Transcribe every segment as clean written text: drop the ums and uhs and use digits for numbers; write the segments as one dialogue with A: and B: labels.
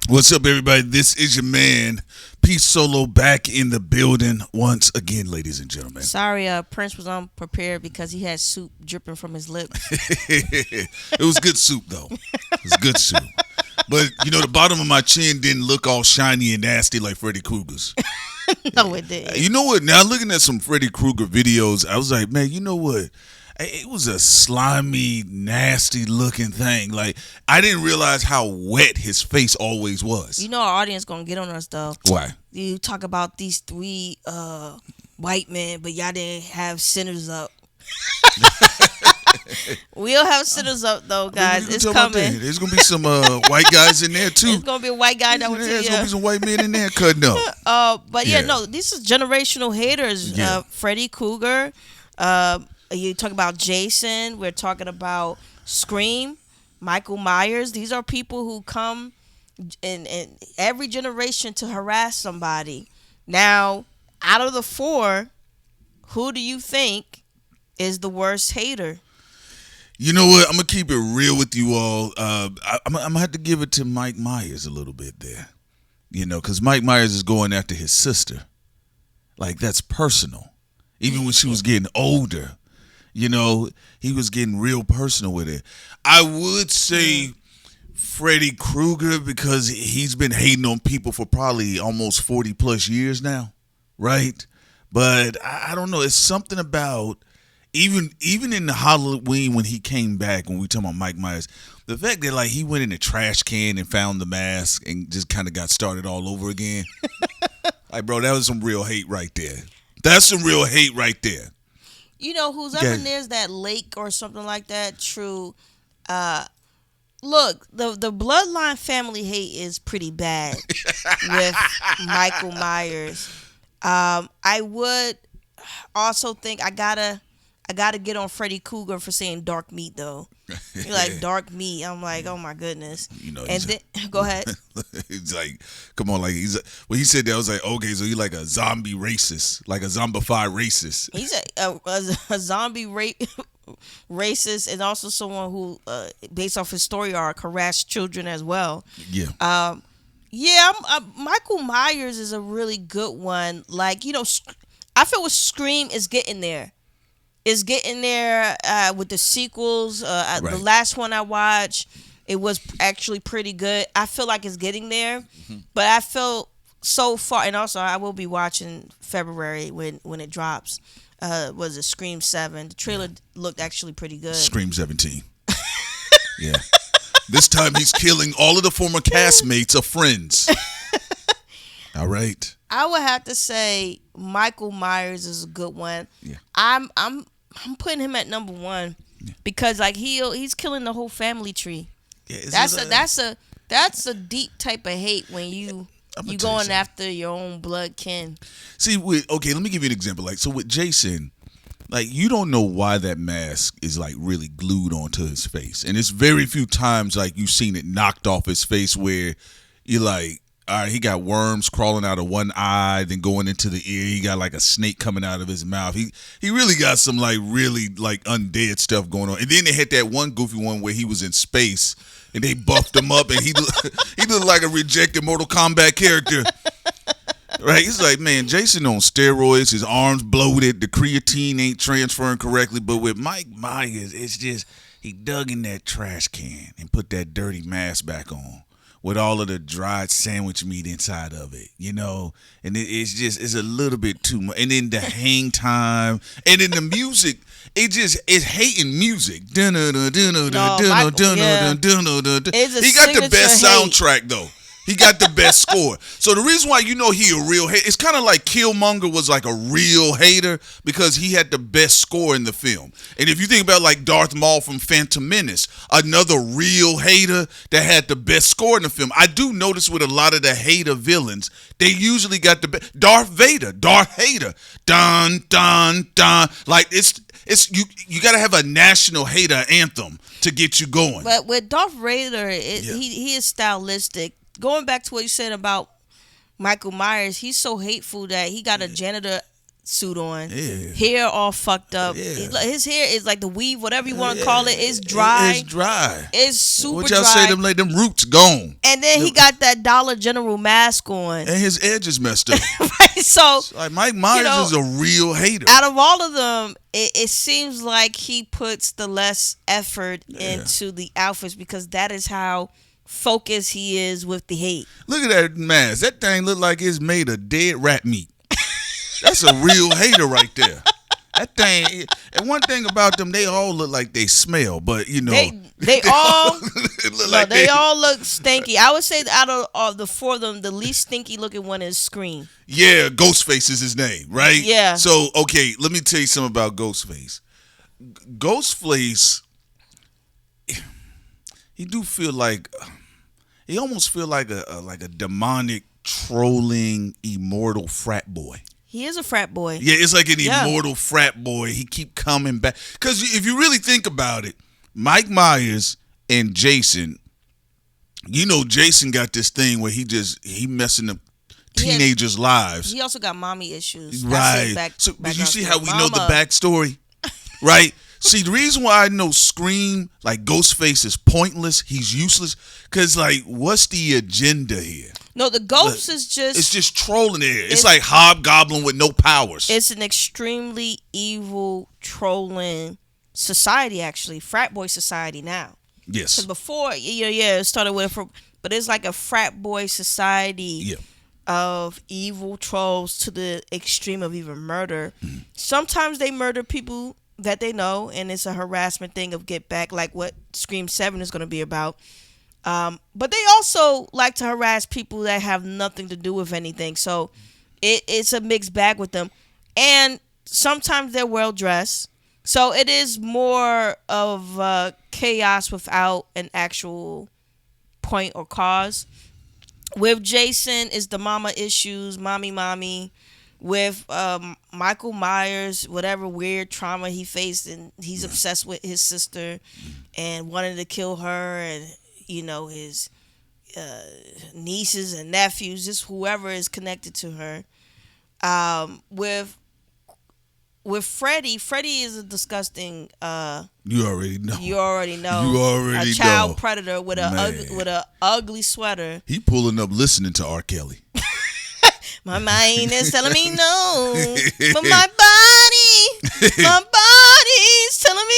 A: What's up, everybody? This is your man, Peace Solo, back in the building once again, ladies and gentlemen.
B: Sorry, Prince was unprepared because he had soup dripping from his lips.
A: It was good soup, though. It was good soup. But, you know, the bottom of my chin didn't look all shiny and nasty like Freddy Krueger's.
B: No, it didn't.
A: You know what? Now, looking at some Freddy Krueger videos, I was like, man, you know what? It was a slimy, nasty looking thing. Like, I didn't realize how wet his face always was.
B: You know our audience gonna get on us though.
A: Why?
B: You talk about these three white men, but y'all didn't have sinners up. We'll have sinners up though, guys. It's coming.
A: There's gonna be some white guys in there too.
B: It's gonna be a white guy that would
A: There's gonna be some white men in there cutting up.
B: But no, these is generational haters.
A: Yeah.
B: Freddy Krueger. You talk about Jason. We're talking about Scream, Michael Myers. These are people who come in every generation to harass somebody. Now, out of the four, who do you think is the worst hater?
A: You know what? I'm going to keep it real with you all. I'm going to have to give it to Mike Myers a little bit there. You know, because Mike Myers is going after his sister. Like, that's personal. Even when she was getting older. You know, he was getting real personal with it. I would say Freddy Krueger because he's been hating on people for probably almost 40 plus years now, right? But I don't know. It's something about even in the Halloween when he came back, when we talking about Mike Myers, the fact that like he went in the trash can and found the mask and just kind of got started all over again. Like, bro, that was some real hate right there. That's some real hate right there.
B: You know, who's ever near that lake or something like that, true. Look, the bloodline family hate is pretty bad with Michael Myers. I would also think I gotta get on Freddy Krueger for saying dark meat though. You're like dark meat. I'm like, oh my goodness. You know, and then go ahead.
A: It's like, come on, like when he said that, I was like, okay, so you're like a zombie racist, like a zombified racist.
B: He's a zombie racist, and also someone who, based off his story arc, harassed children as well.
A: Yeah.
B: Michael Myers is a really good one. Like, you know, I feel with Scream is getting there. Is getting there with the sequels. Right. The last one I watched, it was actually pretty good. I feel like it's getting there, but I feel so far, and also I will be watching February when it drops. Was it Scream 7? The trailer looked actually pretty good.
A: Scream 17. Yeah. This time he's killing all of the former castmates of Friends. All right.
B: I would have to say Michael Myers is a good one.
A: Yeah.
B: I'm putting him at number one because like he's killing the whole family tree. Yeah, that's a deep type of hate when you going after your own blood kin.
A: See, let me give you an example. Like, so with Jason, like you don't know why that mask is like really glued onto his face, and it's very few times like you've seen it knocked off his face where you're like, all right, he got worms crawling out of one eye, then going into the ear. He got like a snake coming out of his mouth. He really got some like really like undead stuff going on. And then they had that one goofy one where he was in space and they buffed him up and he looked like a rejected Mortal Kombat character. Right? He's like, man, Jason on steroids, his arms bloated, the creatine ain't transferring correctly. But with Mike Myers, it's just he dug in that trash can and put that dirty mask back on, with all of the dried sandwich meat inside of it, you know, and it's a little bit too much. And then the hang time, and then the music, it's hating music. He got the best soundtrack though. He got the best score. So the reason why you know he a real hater, it's kind of like Killmonger was like a real hater because he had the best score in the film. And if you think about like Darth Maul from Phantom Menace, another real hater that had the best score in the film. I do notice with a lot of the hater villains, they usually got the best. Darth Vader, Darth Hater, dun dun dun. Like it's you got to have a national hater anthem to get you going.
B: But with Darth Vader, he is stylistic. Going back to what you said about Michael Myers, he's so hateful that he got a janitor suit on.
A: Yeah.
B: Hair all fucked up.
A: Yeah.
B: His hair is like the weave, whatever you want to call it. It's dry.
A: It's dry.
B: It's super
A: what y'all
B: dry.
A: say? Them roots gone.
B: And then he got that Dollar General mask on.
A: And his edges messed up.
B: Right. So
A: like Mike Myers is a real hater.
B: Out of all of them, it seems like he puts the less effort into the outfits because that is how focused he is with the hate.
A: Look at that mask. That thing look like it's made of dead rat meat. That's a real hater right there. That thing. And one thing about them, they all look like they smell, but
B: they all look stinky. I would say that out of the four of them, the least stinky looking one is Scream.
A: Yeah, Ghostface is his name, right?
B: Yeah.
A: So okay, let me tell you something about Ghostface. Ghostface, he do feel like he almost feel like a demonic, trolling, immortal frat boy.
B: He is a frat boy.
A: Yeah, it's like an immortal frat boy. He keep coming back. Because if you really think about it, Mike Myers and Jason, Jason got this thing where he messing up teenagers' lives.
B: He also got mommy issues.
A: Right. But you see how we know the backstory? Right? See, the reason why I know Scream, like Ghostface, is pointless, he's useless, because, like, what's the agenda here?
B: No, the ghost is just...
A: It's just trolling it. It's like Hobgoblin with no powers.
B: It's an extremely evil, trolling society, actually. Frat boy society now.
A: Yes.
B: Because before, it started with... But it's like a frat boy society of evil trolls to the extreme of even murder. Mm. Sometimes they murder people that they know, and it's a harassment thing of get back, like what Scream 7 is going to be about. But they also like to harass people that have nothing to do with anything. So it's a mixed bag with them. And sometimes they're well dressed. So it is more of chaos without an actual point or cause. With Jason is the mama issues, mommy. With Michael Myers, whatever weird trauma he faced, and he's obsessed with his sister and wanted to kill her, and his nieces and nephews, just whoever is connected to her. With Freddy is a disgusting.
A: You already know.
B: A child predator with a ugly sweater.
A: He pulling up listening to R. Kelly.
B: My mind is telling me no, but my body's telling me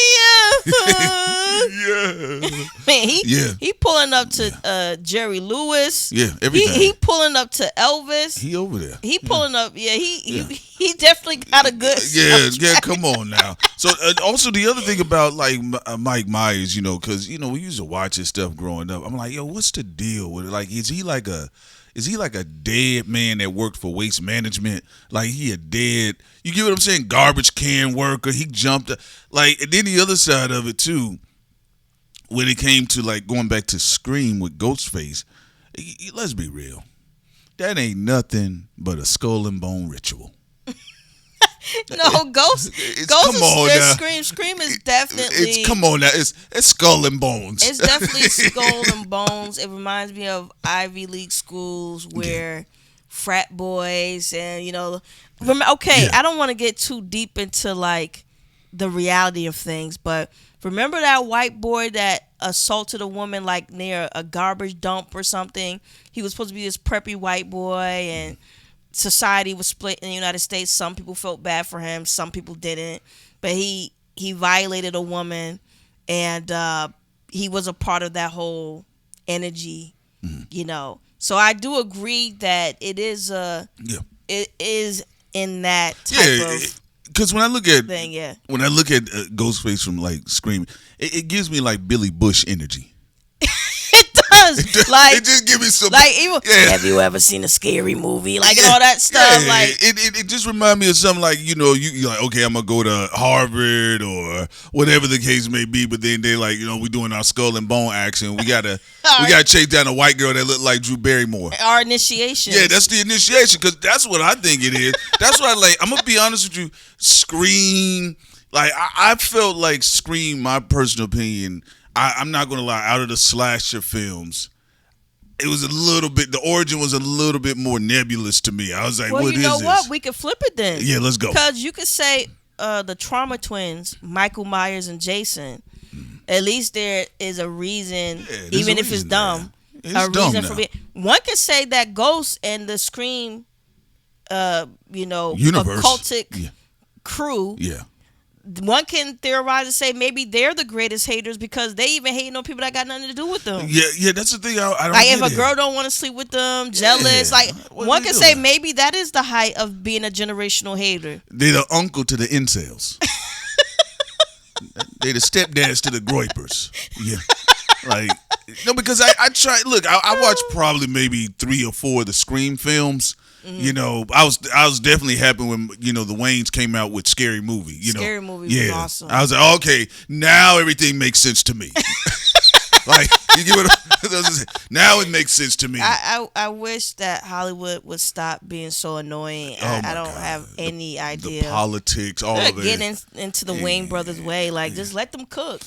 A: yeah.
B: Man, he pulling up to Jerry Lewis.
A: Yeah, every time.
B: He pulling up to Elvis.
A: He over there.
B: He pulling up. Yeah, he definitely got a good.
A: Yeah. Come on now. So also the other thing about like Mike Myers, because we used to watch his stuff growing up. I'm like, yo, what's the deal with it? Like, is he like a dead man that worked for waste management? Like, he a dead, you get what I'm saying? Garbage can worker. He jumped. Like, and then the other side of it, too, when it came to, like, going back to Scream with Ghostface, let's be real. That ain't nothing but a skull and bone ritual.
B: No, Ghost is Scream is definitely.
A: Come on now, it's skull and bones.
B: It's definitely skull and bones. It reminds me of Ivy League schools where frat boys and I don't want to get too deep into like the reality of things, but remember that white boy that assaulted a woman like near a garbage dump or something? He was supposed to be this preppy white boy, and society was split in the United States. Some people felt bad for him, some people didn't, but he violated a woman, and he was a part of that whole energy. So I do agree that it is in that type of,
A: because when I look at
B: thing,
A: when I look at Ghostface from like Scream, it gives me like Billy Bush energy. Like, it just give me some,
B: like, have you ever seen a scary movie, like, and all that stuff? Like,
A: it just remind me of something like, you're like, okay, I'm gonna go to Harvard or whatever the case may be, but then they're like, we doing our skull and bone action, we gotta chase down a white girl that looked like Drew Barrymore.
B: Our initiation.
A: Yeah, that's the initiation, because that's what I think it is. That's why, like, I'm gonna be honest with you, Scream, like, I felt like Scream, my personal opinion, I'm not gonna lie, out of the slasher films, it was a little bit. The origin was a little bit more nebulous to me. I was like,
B: well,
A: "What
B: you
A: is
B: know
A: this?"
B: what? We could flip it then.
A: Yeah, let's go.
B: Because you could say the trauma twins, Michael Myers and Jason. At least there is a reason, even if it's dumb.
A: It's dumb
B: reason for being. One could say that Ghost and the Scream,
A: Universe.
B: occultic crew.
A: Yeah.
B: One can theorize and say maybe they're the greatest haters because they even hating on people that got nothing to do with them.
A: Yeah, that's the thing. I don't
B: like
A: get
B: if a
A: it.
B: girl don't want to sleep with them, jealous. Like one can say maybe that is the height of being a generational hater.
A: They're the uncle to the incels. They the stepdads to the groypers. Yeah. Like, no, because I try. Look, I watched probably maybe 3 or 4 of the Scream films. Mm-hmm. I was definitely happy when the Wayans came out with Scary Movie.
B: Scary Movie was awesome.
A: I was like, okay, now everything makes sense to me. Like, you get what I'm saying? Now it makes sense to me.
B: I wish that Hollywood would stop being so annoying. I don't have any idea.
A: The politics, all of it.
B: Getting into the Wayne brothers' way. Like, just let them cook.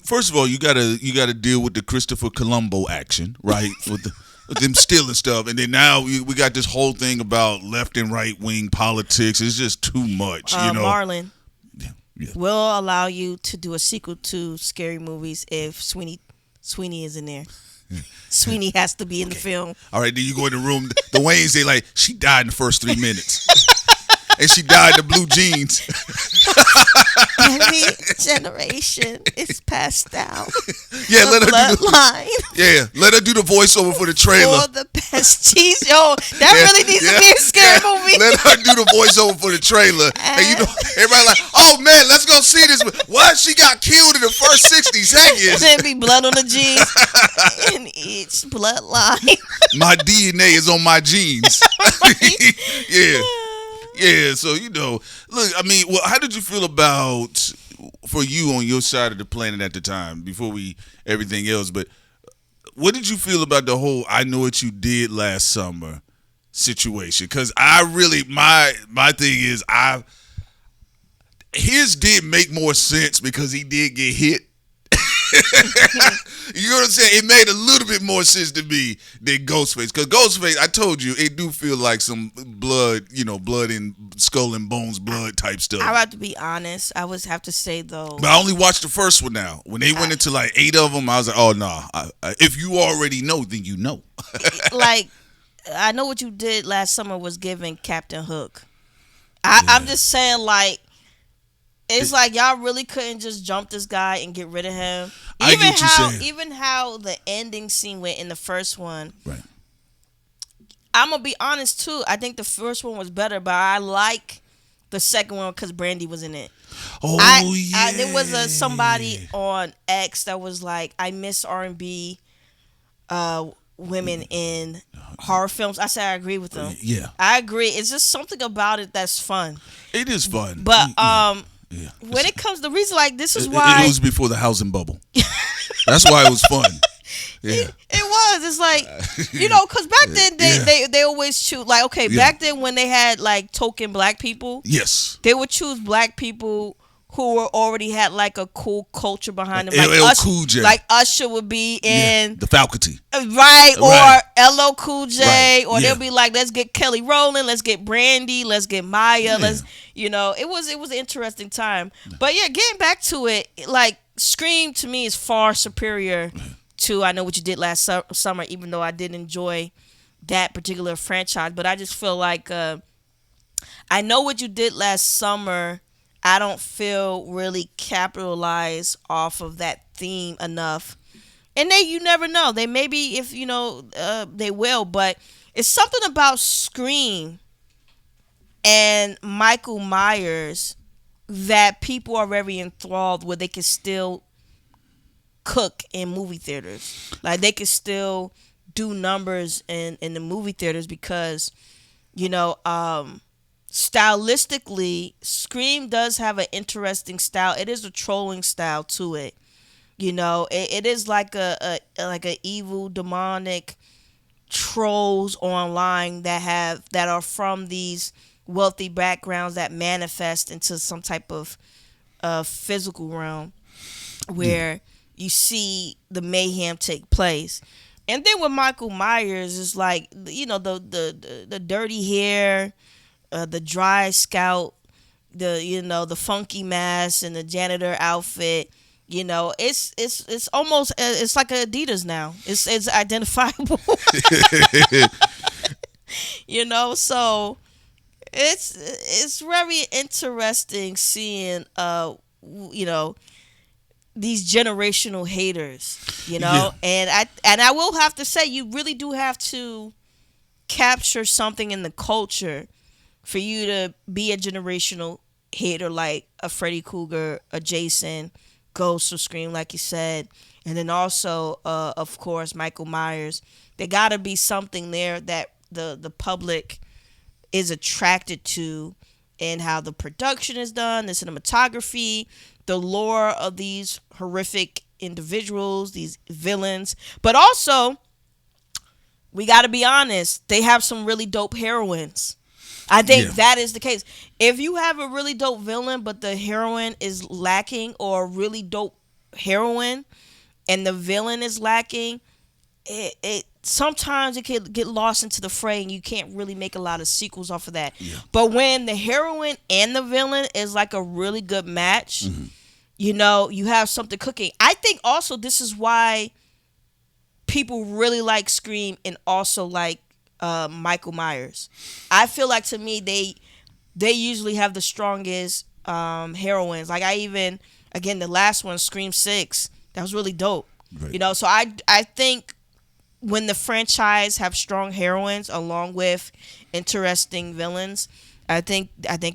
A: First of all, you gotta deal with the Christopher Columbo action, right? with them stealing stuff, and then now we got this whole thing about left and right wing politics. It's just too much,
B: Marlon.
A: Yeah.
B: We'll allow you to do a sequel to Scary Movies if Sweeney is in there. Sweeney has to be in the film.
A: All right, then you go in the room. The Wayans, they like, she died in the first 3 minutes. And she died in the blue jeans.
B: Every generation is passed down.
A: Yeah, let her
B: bloodline.
A: Let her do the voiceover for the trailer.
B: For the best cheese, that really needs to be a Scary Movie.
A: Let her do the voiceover for the trailer, and everybody like, oh man, let's go see this. What? She got killed in the first 60 seconds.
B: There be blood on the jeans in each bloodline.
A: My DNA is on my jeans. Yeah. Yeah, so look, I mean, well, how did you feel about, for you on your side of the planet at the time, before everything else, but what did you feel about the whole I Know What You Did Last Summer situation? Because I really, my thing is, his did make more sense because he did get hit. You know what I'm saying? It made a little bit more sense to me than Ghostface. Because Ghostface, I told you, it do feel like some blood, blood and skull and bones blood type stuff.
B: I have to be honest. I would have to say, though.
A: But I only watched the first one now. When they went into like 8 of them, I was like, oh, nah. If you already know, then you know.
B: Like, I Know What You Did Last Summer was giving Captain Hook. I'm just saying, like, it's like y'all really couldn't just jump this guy and get rid of him. Even how the ending scene went in the first one.
A: Right.
B: I'm gonna be honest too. I think the first one was better, but I like the second one because Brandy was in it.
A: Oh yeah.
B: There was somebody on X that was like, I miss R&B women in horror films. I said I agree with them.
A: Yeah.
B: I agree. It's just something about it that's fun.
A: It is fun.
B: But
A: yeah.
B: When it comes to reason, like, this is why
A: it was before the housing bubble. That's why it was fun. Yeah,
B: it was. It's like, because back then they always choose, like, okay, back then when they had like token black people,
A: yes,
B: they would choose black people who already had like a cool culture behind them,
A: like Cool J.
B: Like Usher would be in
A: the faculty,
B: right? Or LL Cool J,
A: right.
B: Or they'll be like, let's get Kelly Rowland, let's get Brandy, let's get Maya, let's it was an interesting time. But yeah, getting back to it, like Scream to me is far superior to I Know What You Did Last Summer, even though I did enjoy that particular franchise. But I just feel like I Know What You Did Last Summer, I don't feel really capitalized off of that theme enough. And you never know. They maybe, if they will, but it's something about Scream and Michael Myers that people are very enthralled where they can still cook in movie theaters. Like, they can still do numbers in the movie theaters because, stylistically, Scream does have an interesting style. It is a trolling style to it. It is like a evil demonic trolls online that are from these wealthy backgrounds that manifest into some type of physical realm where you see the mayhem take place. And then with Michael Myers, it's like the dirty hair, the dry scalp, the funky mask and the janitor outfit. It's almost it's like Adidas now. It's identifiable. So it's very interesting seeing these generational haters,
A: Yeah.
B: and I will have to say, you really do have to capture something in the culture for you to be a generational hater, like a Freddy Krueger, a Jason, Ghost or Scream, like you said, and then also, of course, Michael Myers. There got to be something there that the public is attracted to, and how the production is done, the cinematography, the lore of these horrific individuals, these villains. But also, we got to be honest, they have some really dope heroines. I think that is the case. If you have a really dope villain, but the heroine is lacking, or a really dope heroine and the villain is lacking, it sometimes it can get lost into the fray, and you can't really make a lot of sequels off of that.
A: Yeah.
B: But when the heroine and the villain is like a really good match, you have something cooking. I think also this is why people really like Scream and also like Michael Myers. I feel like, to me, they usually have the strongest heroines. Like, again, the last one, Scream 6, that was really dope.
A: Right.
B: So I think when the franchise have strong heroines along with interesting villains, I think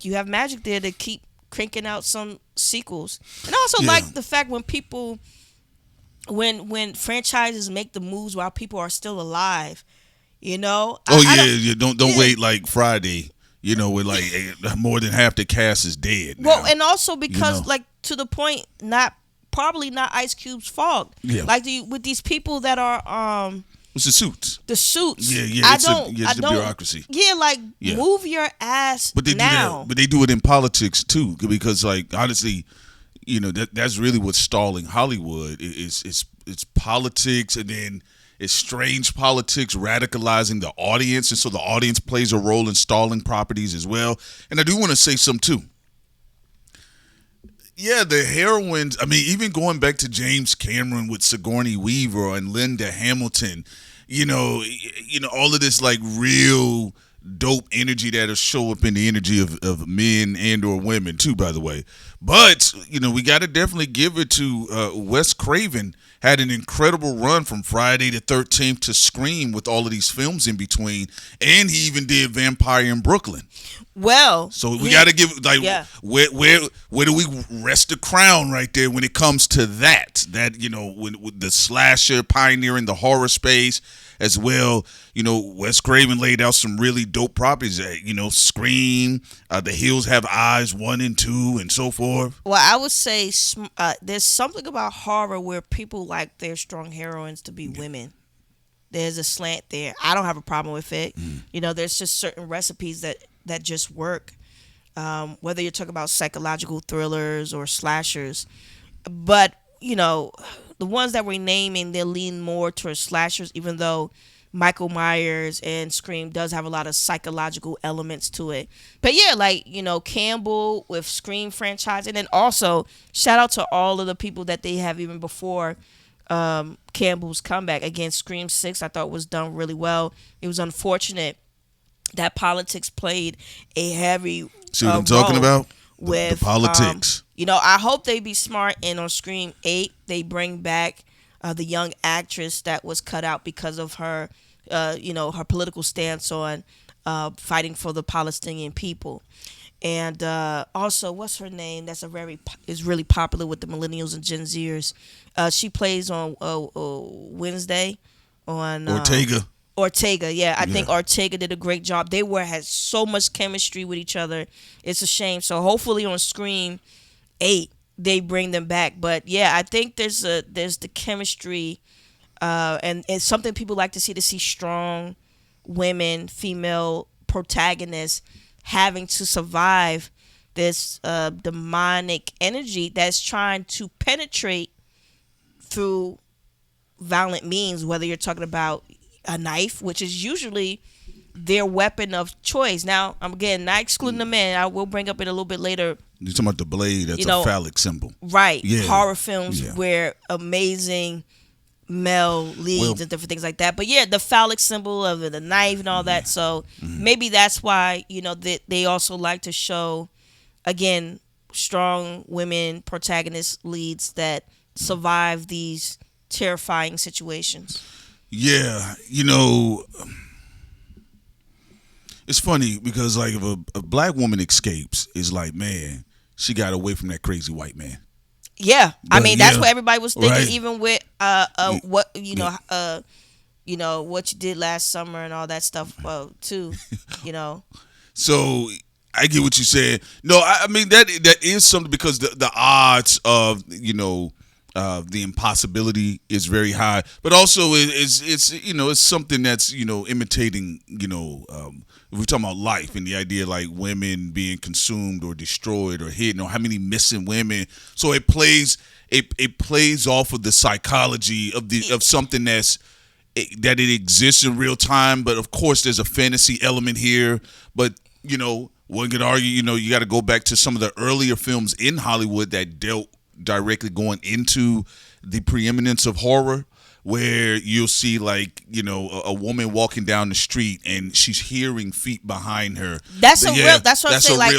B: you have magic there to keep cranking out some sequels. And I also like the fact when people, when franchises make the moves while people are still alive.
A: Don't wait like Friday. With like more than half the cast is dead now.
B: Well, and also because like, to the point, probably not Ice Cube's fault.
A: Yeah.
B: Like, with these people that are
A: It's the suits.
B: The suits.
A: Yeah. It's the bureaucracy.
B: Yeah, like, move your ass
A: but they
B: now.
A: do that. But they do it in politics too, because, like, honestly, that's really what's stalling Hollywood. It's politics, and then it's strange politics radicalizing the audience, and so the audience plays a role in stalling properties as well. And I do want to say something too. Yeah, the heroines. I mean, even going back to James Cameron with Sigourney Weaver and Linda Hamilton, all of this, like, real dope energy that'll show up in the energy of men and or women too, by the way. But we got to definitely give it to Wes Craven. Had an incredible run from Friday the 13th to Scream, with all of these films in between, and he even did Vampire in Brooklyn.
B: Well,
A: so we got to give, like, where do we rest the crown right there when it comes to that when with the slasher pioneering the horror space as well. Wes Craven laid out some really dope properties. Scream, The Hills Have Eyes 1 and 2, and so forth.
B: Well, I would say there's something about horror where people like their strong heroines to be women. There's a slant there. I don't have a problem with it. There's just certain recipes that just work. Whether you're talking about psychological thrillers or slashers, but the ones that we're naming, they lean more towards slashers, even though Michael Myers and Scream does have a lot of psychological elements to it. But yeah, like, Campbell with Scream franchise, and then also shout out to all of the people that they have even before Campbell's comeback. Again, Scream 6 I thought was done really well. It was unfortunate that politics played a heavy
A: See what I'm talking about?
B: With
A: the politics.
B: I hope they be smart, and on Scream 8 they bring back the young actress that was cut out because of her her political stance on fighting for the Palestinian people. And also, what's her name? That's is really popular with the millennials and Gen Zers. She plays on Wednesday on Ortega, yeah. I think Ortega did a great job. They had so much chemistry with each other. It's a shame. So hopefully on Scream 8 they bring them back. But yeah, I think there's the chemistry, and it's something people like to see strong women, female protagonists having to survive this demonic energy that's trying to penetrate through violent means, whether you're talking about a knife, which is usually their weapon of choice. Now, I'm again not excluding the men. I will bring up it a little bit later.
A: You're talking about the blade. That's a phallic symbol,
B: right?
A: Yeah,
B: horror films
A: yeah.
B: where amazing male leads and different things like that. But yeah, the phallic symbol of the knife and all that. So maybe that's why they also like to show, again, strong women protagonist leads that survive these terrifying situations.
A: Yeah, it's funny because like if a black woman escapes, it's like, man, she got away from that crazy white man.
B: Yeah,
A: But,
B: I mean that's what everybody was thinking,
A: right.
B: even with what what you did last summer and all that stuff too.
A: So I get what you said. No, I mean that is something because the odds of the impossibility is very high, but also it's something that's imitating if we're talking about life and the idea like women being consumed or destroyed or hidden or how many missing women. So it plays off of the psychology of something that it exists in real time. But of course, there's a fantasy element here. But one could argue you got to go back to some of the earlier films in Hollywood that dealt directly going into the preeminence of horror, where you'll see like a woman walking down the street and she's hearing feet behind her.
B: That's a
A: real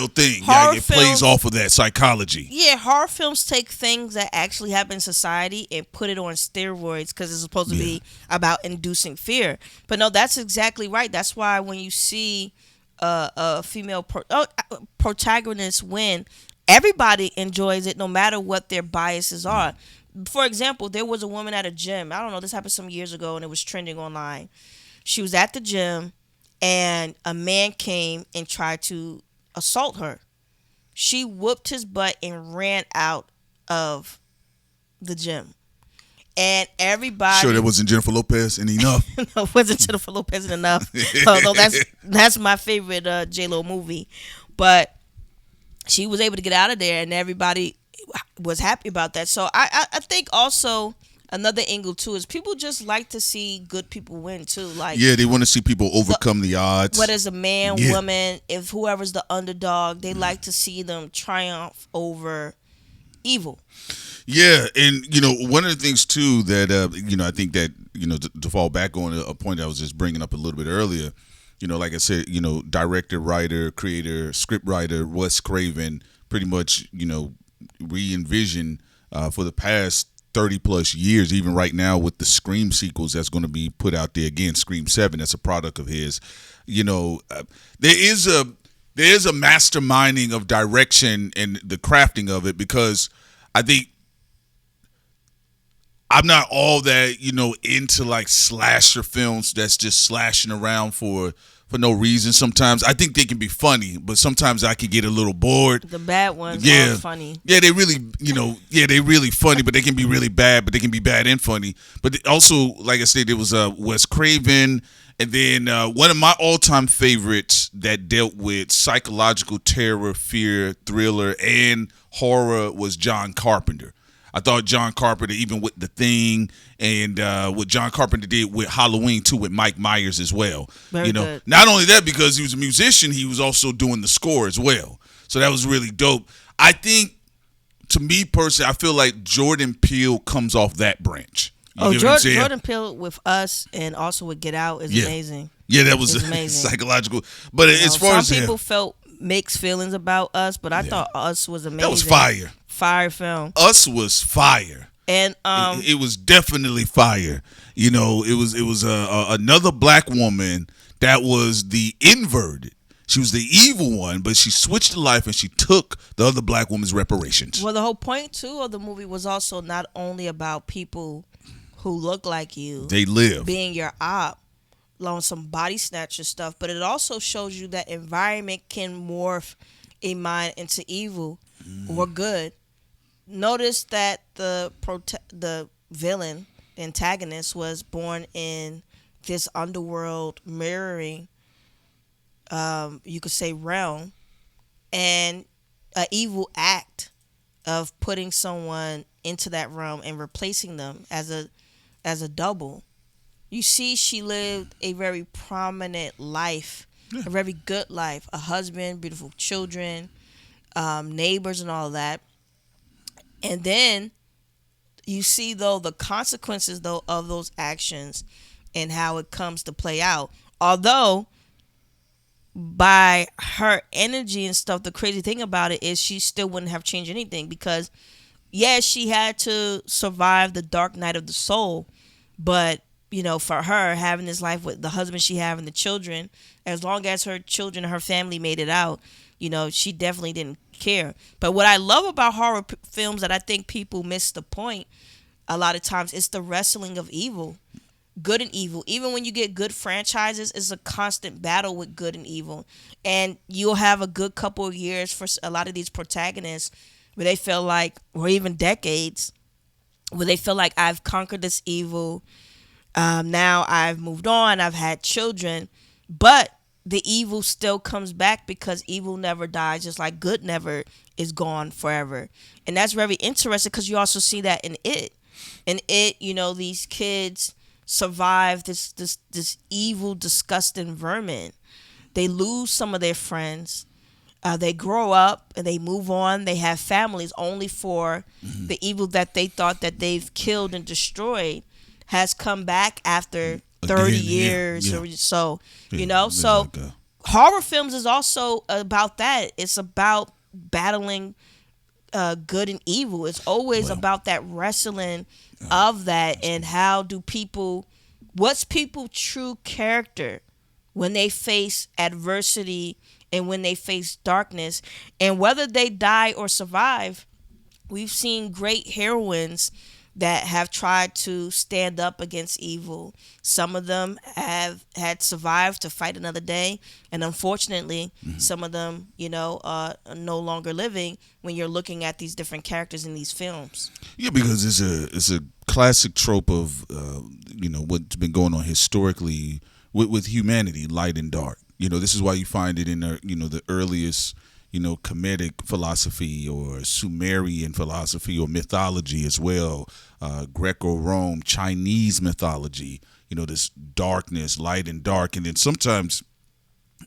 A: thing. Yeah, it plays off of that psychology.
B: Yeah, horror films take things that actually happen in society and put it on steroids because it's supposed to be about inducing fear. But no, that's exactly right. That's why when you see a female protagonist win, everybody enjoys it no matter what their biases are. For example, there was a woman at a gym. I don't know, this happened some years ago and it was trending online. She was at the gym and a man came and tried to assault her. She whooped his butt and ran out of the gym. And everybody...
A: Sure that wasn't Jennifer Lopez and enough.
B: No, it wasn't Jennifer Lopez and enough. Although that's my favorite J-Lo movie. But she was able to get out of there and everybody was happy about that. So I think also another angle too is people just like to see good people win too. Like,
A: yeah, they want to see people overcome the odds.
B: Whether it's a man, woman, if whoever's the underdog, they like to see them triumph over evil.
A: Yeah, and one of the things too that I think that to fall back on a point I was just bringing up a little bit earlier, like I said, director, writer, creator, script writer Wes Craven pretty much re-envision for the past 30 plus years, even right now with the Scream sequels that's going to be put out there again. Scream 7, that's a product of his. There is a masterminding of direction and the crafting of it, because I think I'm not all that into like slasher films that's just slashing around for no reason. Sometimes I think they can be funny, but sometimes I can get a little bored.
B: The bad ones are funny.
A: Yeah, they really, they really funny, but they can be really bad, but they can be bad and funny. But also, like I said, there was Wes Craven, and then one of my all-time favorites that dealt with psychological terror, fear, thriller, and horror was John Carpenter. I thought John Carpenter, even with The Thing and what John Carpenter did with Halloween too, with Mike Myers as well.
B: Very good.
A: Not only that, because he was a musician, he was also doing the score as well. So that was really dope. I think, to me personally, I feel like Jordan Peele comes off that branch.
B: Jordan Peele with Us and also with Get Out is amazing.
A: Yeah, that was psychological. But as far as
B: some people felt mixed feelings about Us, but I thought Us was amazing.
A: That was fire.
B: Fire film.
A: Us was fire.
B: And
A: it was definitely fire. It was another black woman that was the inverted. She was the evil one, but she switched to life and she took the other black woman's reparations.
B: Well, the whole point too of the movie was also not only about people who look like you,
A: they live,
B: being your op, on some body snatcher stuff, but it also shows you that environment can morph a mind into evil or good. Notice that the villain, the antagonist, was born in this underworld mirroring, you could say, realm, and an evil act of putting someone into that realm and replacing them as as a double. You see, she lived a very prominent life, a very good life, a husband, beautiful children, neighbors, and all that. And then you see, though, the consequences, though, of those actions and how it comes to play out. Although, by her energy and stuff, the crazy thing about it is she still wouldn't have changed anything because, yeah, she had to survive the dark night of the soul. But, you know, for her, having this life with the husband she had and the children, as long as her children and her family made it out, you know, she definitely didn't care. But what I love about horror films that I think people miss the point a lot of times, it's the wrestling of evil. Good and evil. Even when you get good franchises, it's a constant battle with good and evil. And you'll have a good couple of years for a lot of these protagonists where they feel like, or even decades, where they feel like, I've conquered this evil. Now I've moved on. I've had children. But the evil still comes back because evil never dies, just like good never is gone forever. And that's very interesting because you also see that in It. In It, you know, these kids survive this evil, disgusting vermin. They lose some of their friends. They grow up and they move on. They have families only for the evil that they thought that they've killed and destroyed has come back after 30 years or so. You know, so like horror films is also about that. It's about battling good and evil. It's always about that wrestling of that, and how do people, what's people's true character when they face adversity and when they face darkness, and whether they die or survive. We've seen great heroines that have tried to stand up against evil. Some of them have had survived to fight another day, and unfortunately, some of them, you know, are no longer living when you're looking at these different characters in these films.
A: Yeah, because it's a classic trope of you know, what's been going on historically with humanity, light and dark. You know, this is why you find it in the, you know, the earliest, you know, comedic philosophy or Sumerian philosophy or mythology as well, Greco-Rome, Chinese mythology, you know, this darkness, light and dark. And then sometimes,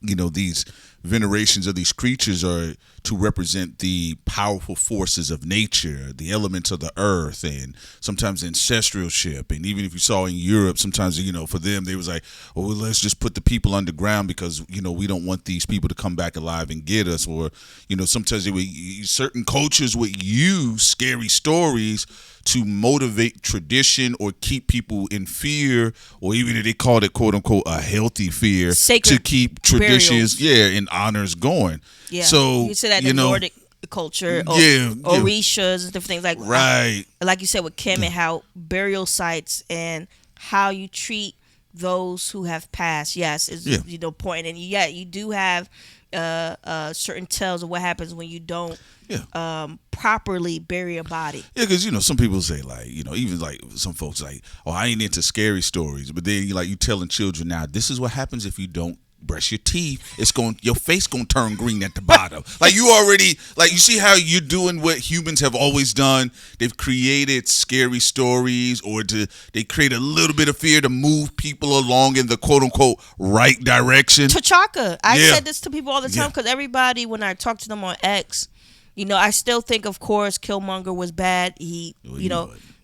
A: you know, these venerations of these creatures are to represent the powerful forces of nature, the elements of the earth, and sometimes ancestralship. And even if you saw in Europe, sometimes, you know, for them, they was like, oh, well, let's just put the people underground because, you know, we don't want these people to come back alive and get us. Or, you know, sometimes they would, certain cultures would use scary stories to motivate tradition or keep people in fear, or even if they called it, quote unquote, a healthy fear,
B: sacred
A: to keep traditions, and honors going.
B: Yeah.
A: So
B: you see that in Nordic culture, or Orishas and different things like
A: right.
B: Like you said with Kemet, how burial sites and how you treat those who have passed, is you know, important. And you do have certain tales of what happens when you don't properly bury a body. Yeah,
A: because, you know, some people say, like, you know, even like some folks like, oh, I ain't into scary stories, but then you telling children now, this is what happens if you don't brush your teeth. Your face gonna turn green at the bottom. Like, you already, like, you see how you're doing what humans have always done. They've created scary stories, or they create a little bit of fear to move people along in the quote unquote right direction.
B: T'Chaka. I said this to people all the time because everybody, when I talk to them on X, you know, I still think, of course, Killmonger was bad. He,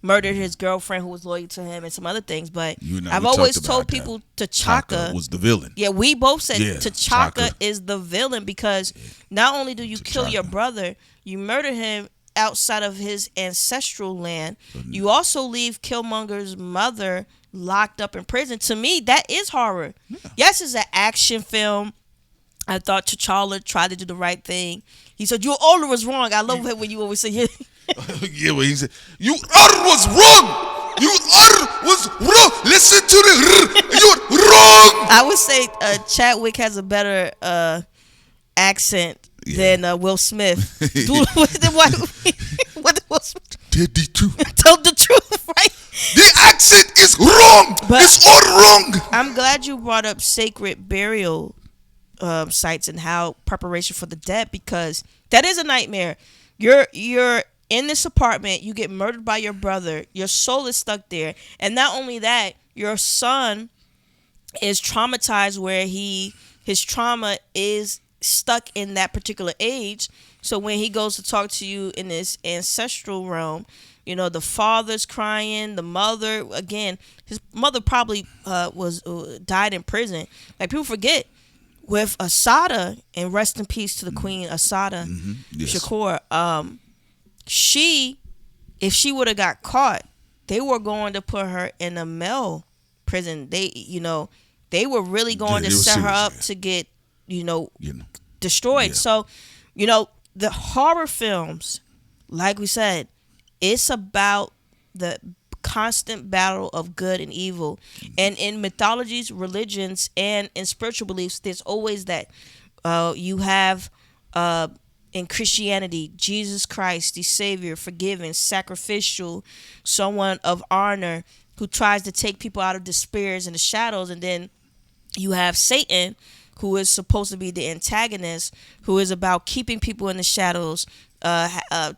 B: murdered his girlfriend who was loyal to him and some other things. But I've always told people T'Chaka
A: was the villain.
B: Yeah, we both said T'Chaka is the villain because not only do you kill your brother, you murder him outside of his ancestral land. You also leave Killmonger's mother locked up in prison. To me, that is horror. Yeah. Yes, it's an action film. I thought T'Challa tried to do the right thing. He said, your order was wrong. I love it when you always say,
A: yeah, when he said, you order was wrong. You order was wrong. Listen to the you're wrong.
B: I would say Chadwick has a better accent than Will Smith. What Will Smith?
A: Tell the truth.
B: Tell the truth, right?
A: The accent is wrong. But it's all wrong.
B: I'm glad you brought up sacred burial sites and how preparation for the dead, because that is a nightmare. You're in this apartment, you get murdered by your brother. Your soul is stuck there, and not only that, your son is traumatized where his trauma is stuck in that particular age. So when he goes to talk to you in this ancestral realm, the father's crying, the mother, again, his mother probably was died in prison. Like, people forget with Asada, and rest in peace to the queen Asada
A: Yes.
B: Shakur. If she would have got caught, they were going to put her in a male prison. They were really going to set her up to get, destroyed.
A: Yeah.
B: So, the horror films, like we said, it's about the constant battle of good and evil. And in mythologies, religions, and in spiritual beliefs, there's always that. You have in Christianity, Jesus Christ, the Savior, forgiving, sacrificial, someone of honor who tries to take people out of despairs and the shadows. And then you have Satan, who is supposed to be the antagonist, who is about keeping people in the shadows,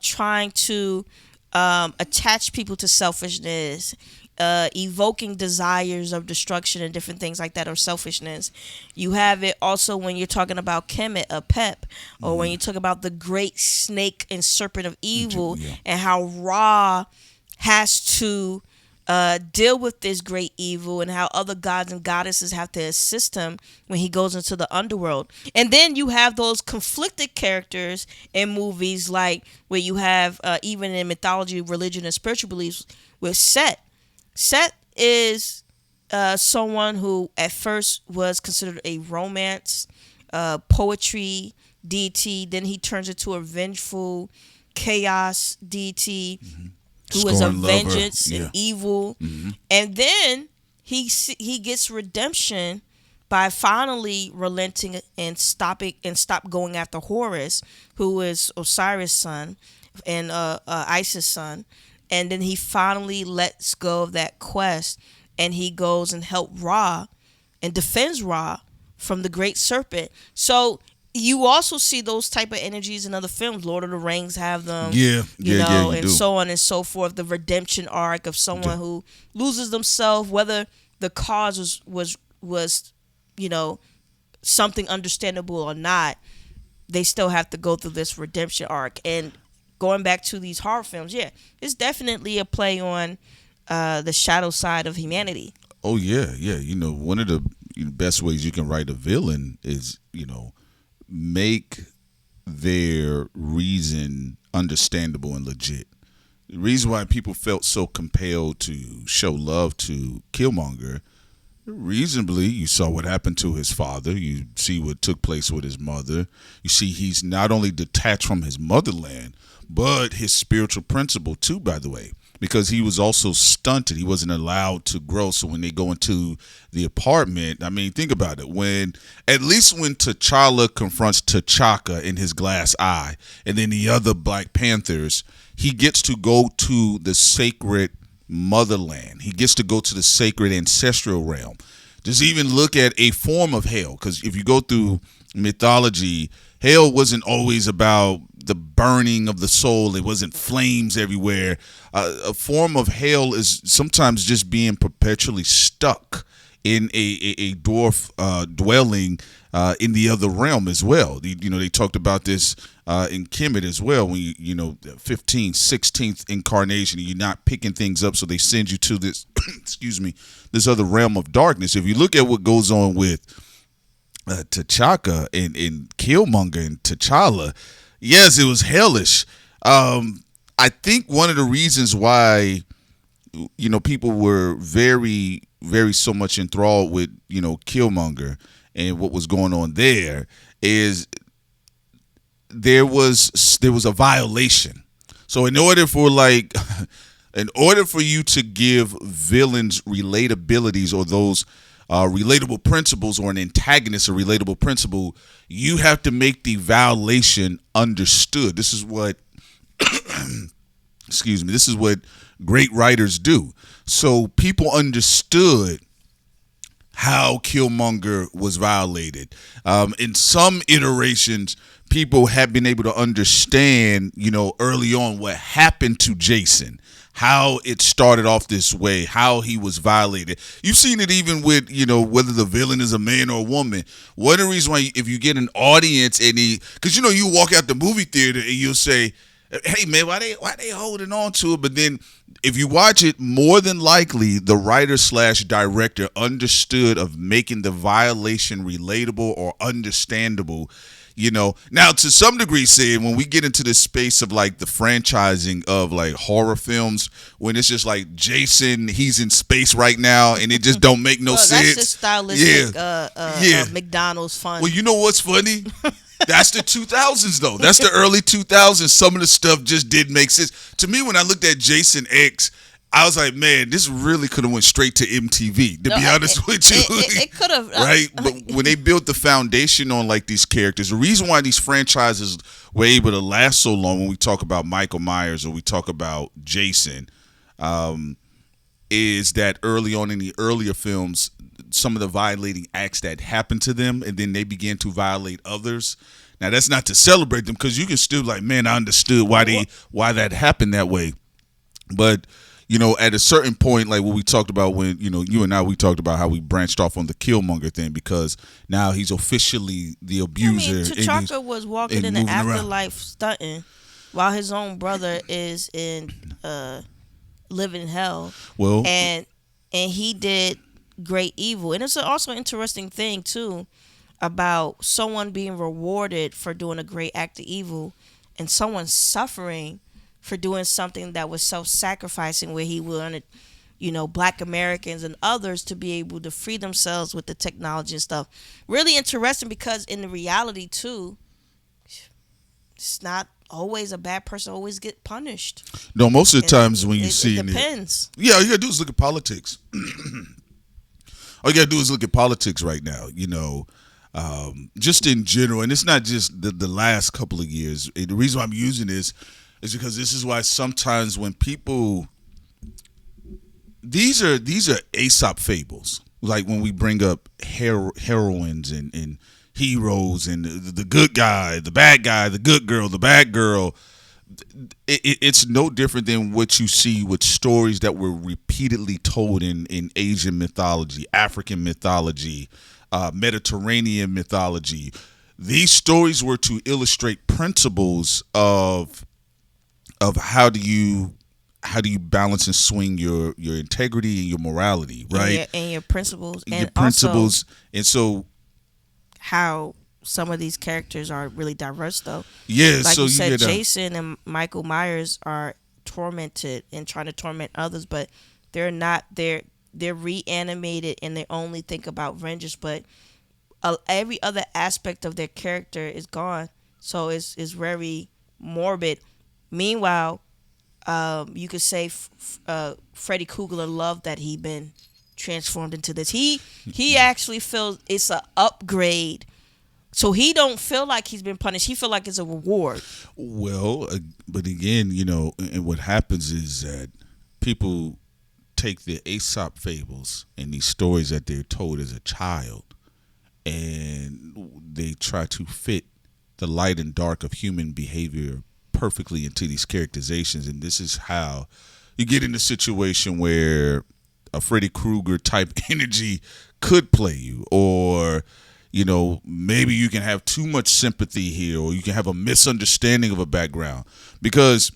B: trying to attach people to selfishness, evoking desires of destruction and different things like that, or selfishness. You have it also when you're talking about Kemet, Pep, or when you talk about the great snake and serpent of evil, and how Ra has to deal with this great evil, and how other gods and goddesses have to assist him when he goes into the underworld. And then you have those conflicted characters in movies, like where you have even in mythology, religion, and spiritual beliefs, with Set. Set is someone who at first was considered a romance, poetry deity. Then he turns into a vengeful chaos deity, who is a vengeance and evil. And then he gets redemption by finally relenting and stop going after Horus, who is Osiris' son and Isis' son. And then he finally lets go of that quest, and he goes and helps Ra and defends Ra from the great serpent. So you also see those type of energies in other films. Lord of the Rings have them,
A: you
B: and
A: do.
B: so on and so forth. The redemption arc of someone who loses themselves, whether the cause was something understandable or not, they still have to go through this redemption arc. And going back to these horror films, it's definitely a play on the shadow side of humanity.
A: Oh yeah. One of the best ways you can write a villain is make their reason understandable and legit. The reason why people felt so compelled to show love to Killmonger, reasonably, you saw what happened to his father. You see what took place with his mother. You see he's not only detached from his motherland, but his spiritual principle too, by the way, because he was also stunted. He wasn't allowed to grow. So when they go into the apartment, I mean, think about it. At least when T'Challa confronts T'Chaka in his glass eye, and then the other Black Panthers, he gets to go to the sacred motherland. He gets to go to the sacred ancestral realm. Just even look at a form of hell, because if you go through mythology, hell wasn't always about the burning of the soul. It wasn't flames everywhere. A form of hell is sometimes just being perpetually stuck in a dwarf dwelling in the other realm as well. They talked about this in Kemet as well. When 15th, 16th incarnation, you're not picking things up, so they send you to this, this other realm of darkness. If you look at what goes on with T'Chaka and Killmonger and T'Challa, yes, it was hellish. I think one of the reasons why people were very, very so much enthralled with Killmonger and what was going on there is there was a violation. So in order for you to give villains relatabilities, or those relatable principles, or an antagonist a relatable principle, you have to make the violation understood. This is what this is what great writers do. So people understood how Killmonger was violated. In some iterations, people have been able to understand, early on what happened to Jason, how it started off this way, how he was violated. You've seen it even with, whether the villain is a man or a woman. One of the reasons why, if you get an audience because you walk out the movie theater and you'll say, hey man, why they holding on to it? But then if you watch it, more than likely the writer/director understood of making the violation relatable or understandable. Now to some degree, saying when we get into this space of like the franchising of like horror films, when it's just like Jason, he's in space right now, and it just don't make no sense.
B: That's just stylistic. McDonald's fun.
A: Well, you know what's funny? That's the 2000s though. That's the early 2000s. Some of the stuff just didn't make sense to me when I looked at Jason X. I was like, man, this really could have went straight to MTV, to be honest with you.
B: It could have.
A: Right? But when they built the foundation on like these characters, the reason why these franchises were able to last so long, when we talk about Michael Myers or we talk about Jason, is that early on in the earlier films, some of the violating acts that happened to them, and then they began to violate others. Now, that's not to celebrate them, because you can still like, man, I understood why that happened that way. But at a certain point, like what we talked about when, you and I, we talked about how we branched off on the Killmonger thing, because now he's officially the abuser.
B: T'Chaka was walking in the afterlife stunting while his own brother is in living hell.
A: Well,
B: and he did great evil. And it's also an interesting thing, too, about someone being rewarded for doing a great act of evil and someone suffering for doing something that was self-sacrificing, where he wanted, Black Americans and others to be able to free themselves with the technology and stuff. Really interesting, because in the reality, too, it's not always a bad person always get punished.
A: No, most of the times when you see
B: it depends.
A: Yeah, all you gotta do is look at politics. All you gotta do is look at politics right now, just in general. And it's not just the last couple of years. The reason why I'm using this is because this is why sometimes when people, these are Aesop fables. Like when we bring up heroines and heroes and the good guy, the bad guy, the good girl, the bad girl. It's no different than what you see with stories that were repeatedly told in Asian mythology, African mythology, Mediterranean mythology. These stories were to illustrate principles of how do you balance and swing your integrity and your morality, right?
B: And your principles.
A: And your principles. And so
B: how some of these characters are really diverse, though.
A: Yeah,
B: like
A: so
B: you said, Jason and Michael Myers are tormented and trying to torment others, but they're not. They're reanimated and they only think about vengeance, but every other aspect of their character is gone. So it's very morbid. Meanwhile, you could say Freddy Krueger loved that he'd been transformed into this. He actually feels it's an upgrade. So he don't feel like he's been punished. He feel like it's a reward.
A: Well, but again, and what happens is that people take the Aesop fables and these stories that they're told as a child, and they try to fit the light and dark of human behavior perfectly into these characterizations. And this is how you get in a situation where a Freddy Krueger type energy could play you, or maybe you can have too much sympathy here, or you can have a misunderstanding of a background. Because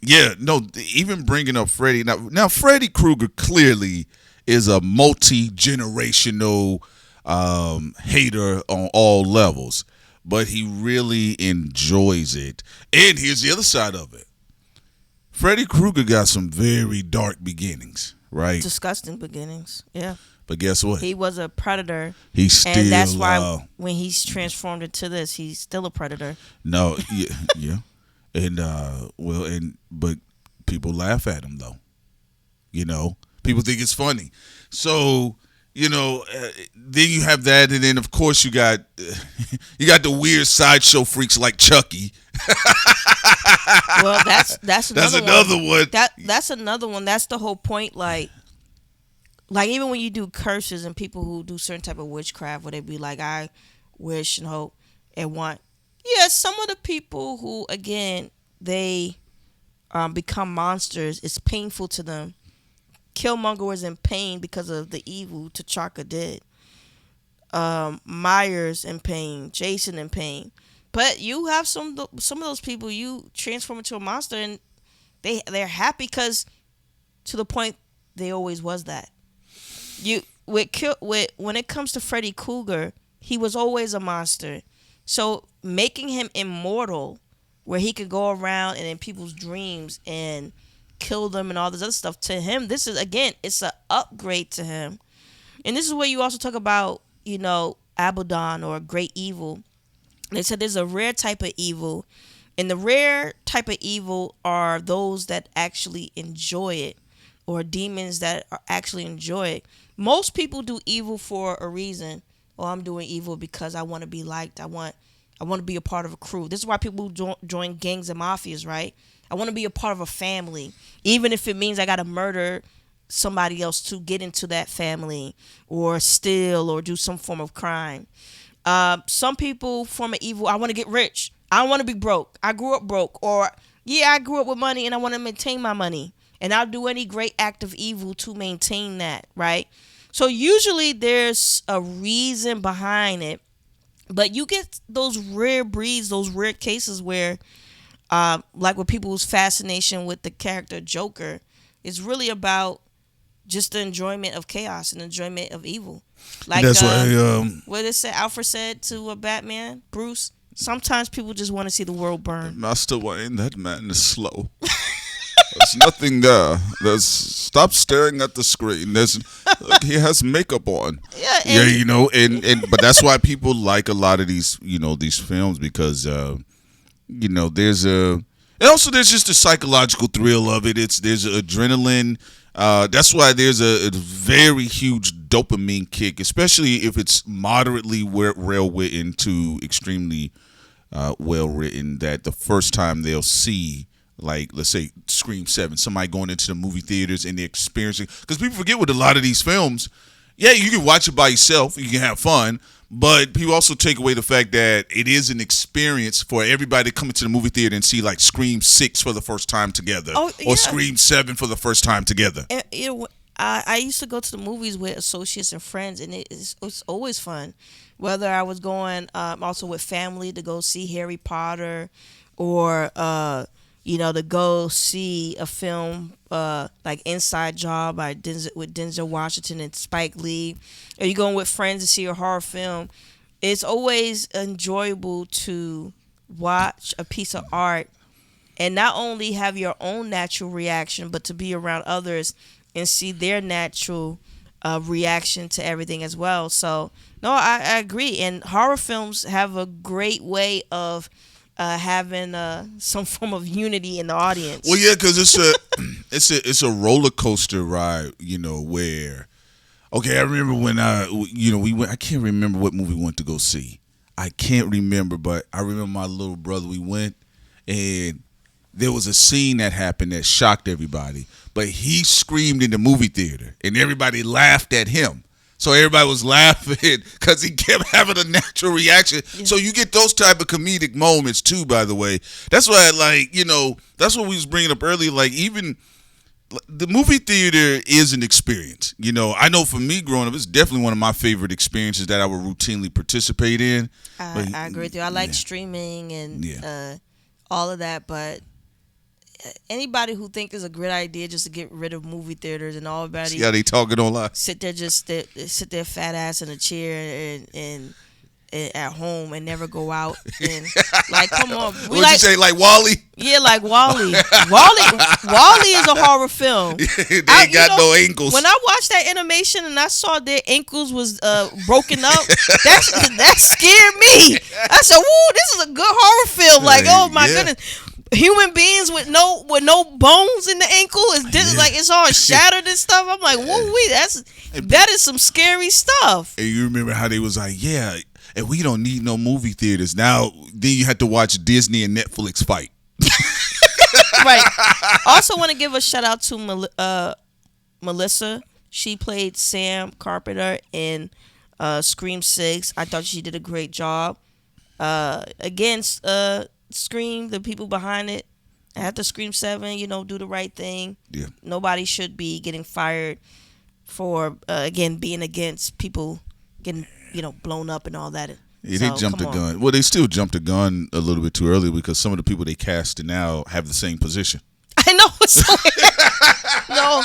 A: even bringing up Freddy, now Freddy Krueger clearly is a multi-generational hater on all levels, but he really enjoys it. And here's the other side of it. Freddy Krueger got some very dark beginnings, right?
B: Disgusting beginnings, yeah.
A: But guess what?
B: He was a predator.
A: He's still,
B: and that's why when he's transformed into this, he's still a predator.
A: No, yeah. And but people laugh at him though. People think it's funny. So then you have that, and then of course you got the weird sideshow freaks like Chucky.
B: Well, that's another
A: one.
B: That's another one. That's the whole point. Like, like even when you do curses and people who do certain type of witchcraft, where they be like, I wish and hope and want. Yeah, some of the people who again they become monsters. It's painful to them. Killmonger was in pain because of the evil T'Chaka did. Myers in pain, Jason in pain. But you have some of those people you transform into a monster and they're happy because to the point they always was that. You with when it comes to Freddy Krueger, he was always a monster. So making him immortal, where he could go around and in people's dreams and kill them and all this other stuff, to him, this is again, it's an upgrade to him. And this is where you also talk about, Abaddon or great evil. They said there's a rare type of evil, and the rare type of evil are those that actually enjoy it, or demons that actually enjoy it. Most people do evil for a reason. Oh, I'm doing evil because I want to be liked. I want to be a part of a crew. This is why people join gangs and mafias, right? I want to be a part of a family, even if it means I got to murder somebody else to get into that family, or steal, or do some form of crime. Some people form an evil. I want to get rich. I don't want to be broke. I grew up broke, or I grew up with money and I want to maintain my money, and I'll do any great act of evil to maintain that, right? So usually there's a reason behind it, but you get those rare breeds, those rare cases where, like with people's fascination with the character Joker, it's really about just the enjoyment of chaos and enjoyment of evil. Like
A: that's why
B: what it said, Alfred said to Batman, Bruce. Sometimes people just want to see the world burn.
A: Master Wayne, that man is slow. There's nothing there. Stop staring at the screen. He has makeup on. Yeah, but that's why people like a lot of these, these films, because there's and also there's just a psychological thrill of it. There's adrenaline. That's why there's a very huge dopamine kick, especially if it's moderately well written to extremely well written, that the first time they'll see, like, let's say Scream 7, somebody going into the movie theaters and they're experiencing, because people forget with a lot of these films, you can watch it by yourself, you can have fun, but people also take away the fact that it is an experience for everybody to come into the movie theater and see, like, Scream 6 for the first time together, or Scream 7 for the first time together.
B: And, I used to go to the movies with associates and friends, and it's always fun. Whether I was going also with family to go see Harry Potter, or to go see a film like Inside Job by with Denzel Washington and Spike Lee, or you going with friends to see a horror film. It's always enjoyable to watch a piece of art and not only have your own natural reaction, but to be around others and see their natural reaction to everything as well. So, no, I agree. And horror films have a great way of having some form of unity in the audience.
A: Well, yeah, because it's a roller coaster ride, where, okay, I remember when we went. I can't remember what movie we went to go see. I can't remember, but I remember my little brother. We went, and there was a scene that happened that shocked everybody. But he screamed in the movie theater, and everybody laughed at him. So everybody was laughing because he kept having a natural reaction. Yeah. So you get those type of comedic moments too, by the way. That's why, that's what we was bringing up earlier. Like, even the movie theater is an experience. I know for me growing up, it's definitely one of my favorite experiences that I would routinely participate in.
B: I agree with you. I like streaming and all of that, but anybody who think it's a great idea just to get rid of movie theaters and all about it.
A: Yeah, they talking online.
B: Sit their fat ass in a chair and at home and never go out. And like, come on.
A: What'd you say, like Wall-E?
B: Yeah, like Wall-E. Wall-E is a horror film.
A: They ain't got no ankles.
B: When I watched that animation and I saw their ankles was broken up, that scared me. I said, "Woo, this is a good horror film." Like, oh my goodness. Human beings with no bones in the ankle like it's all shattered and stuff. I'm like, whoa, that is some scary stuff.
A: And you remember how they was like, and we don't need no movie theaters now. Then you had to watch Disney and Netflix fight.
B: Right. Also, want to give a shout out to Melissa She played Sam Carpenter in Scream 6. I thought she did a great job. Against Scream, the people behind it, after Scream 7, do the right thing.
A: Yeah.
B: Nobody should be getting fired for, again, being against people getting, blown up and all that.
A: Yeah, they jumped the gun. Well, they still jumped the gun a little bit too early because some of the people they casted now have the same position.
B: I know. It's so no,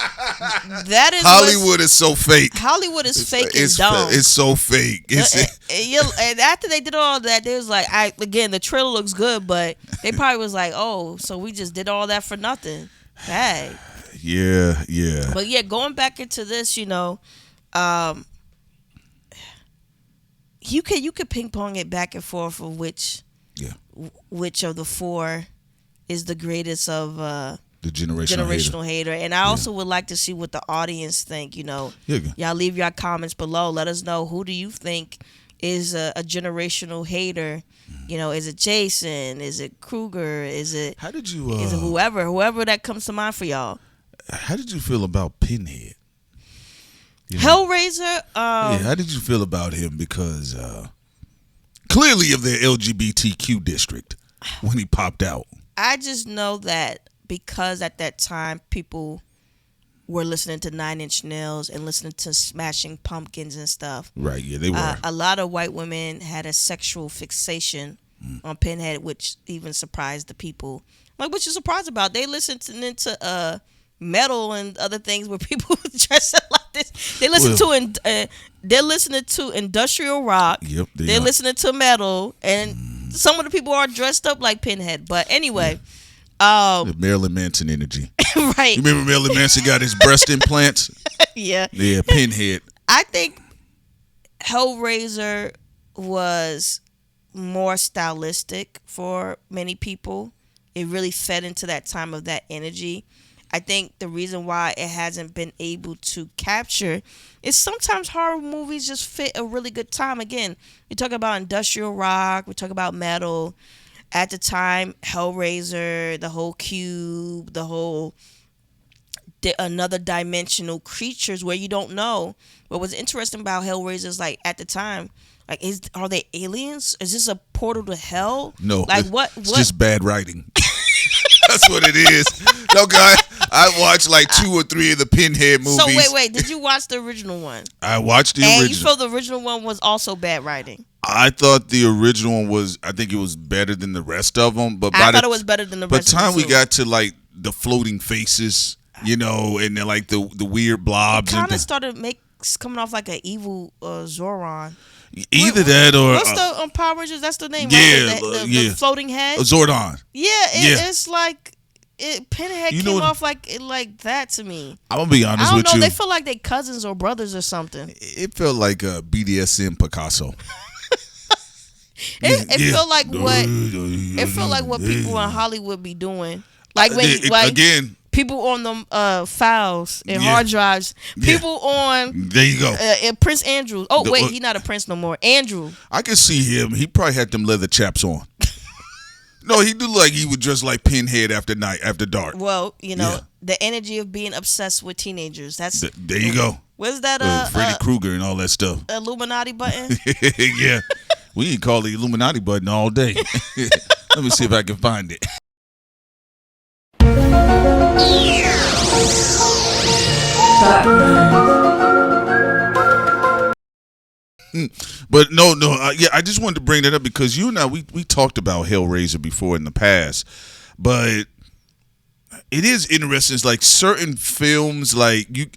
B: that is
A: Hollywood is so fake.
B: Hollywood is fake and dumb.
A: It's so fake.
B: And after they did all that, they was like, again, the trailer looks good, but they probably was like, oh, so we just did all that for nothing. Hey.
A: Yeah.
B: But yeah, going back into this, you could ping pong it back and forth for which of the four is the greatest of
A: the generational
B: hater. And I also would like to see what the audience think. Y'all leave your comments below. Let us know, who do you think is a generational hater? Is it Jason? Is it Kruger? Is it is it whoever that comes to mind for y'all?
A: How did you feel about Pinhead?
B: Hellraiser.
A: How did you feel about him? Because clearly of the LGBTQ district when he popped out.
B: I just know that because at that time people were listening to 9 Inch Nails and listening to Smashing Pumpkins and stuff.
A: Right, yeah, they were.
B: A lot of white women had a sexual fixation on Pinhead, which even surprised the people. Like, what you surprised about? They listened to metal and other things where people dress up like this. They listen they're listening to industrial rock.
A: Yep,
B: they're listening to metal, and some of the people are dressed up like Pinhead. But anyway,
A: the Marilyn Manson energy.
B: Right.
A: You remember Marilyn Manson got his breast implants?
B: Yeah.
A: Yeah, Pinhead.
B: I think Hellraiser was more stylistic for many people. It really fed into that time of that energy. I think the reason why it hasn't been able to capture is sometimes horror movies just fit a really good time. Again, we talk about industrial rock, we talk about metal. At the time, Hellraiser, the whole cube, the whole another dimensional creatures where you don't know. What was interesting about Hellraiser is, like, at the time, like, are they aliens? Is this a portal to hell?
A: No,
B: like
A: it's just bad writing. That's what it is. No, guy, I watched like 2 or 3 of the Pinhead movies.
B: So wait, did you watch the original one?
A: I watched the original.
B: And you feel the original one was also bad writing?
A: I thought the original one I think it was better than the rest of them. But
B: I thought it was better than the rest of them.
A: By the time we got to like the floating faces, and then like the weird blobs.
B: It kind of started coming off like an evil Zoran.
A: Either that or
B: what's the Power Rangers? That's the name.
A: Yeah,
B: right? The floating head.
A: Zordon.
B: Yeah, it's like Pinhead came off like that to me.
A: I'm gonna be honest with you.
B: I don't know. They feel like they cousins or brothers or something.
A: It felt like a BDSM Picasso.
B: It felt like what. It felt like what people in Hollywood be doing. Like when
A: again.
B: People on the files and hard drives. People on
A: there you go.
B: Prince Andrew. Oh wait, he's not a prince no more. Andrew.
A: I can see him. He probably had them leather chaps on. No, he do like he would dress like Pinhead after dark.
B: Well, the energy of being obsessed with teenagers. That's
A: there you go.
B: Where's that?
A: Freddy Krueger and all that stuff.
B: Illuminati button.
A: Yeah, we can call the Illuminati button all day. Let me see if I can find it. But no, I just wanted to bring that up because you and I we talked about Hellraiser before in the past, but it is interesting. It's like certain films, like you,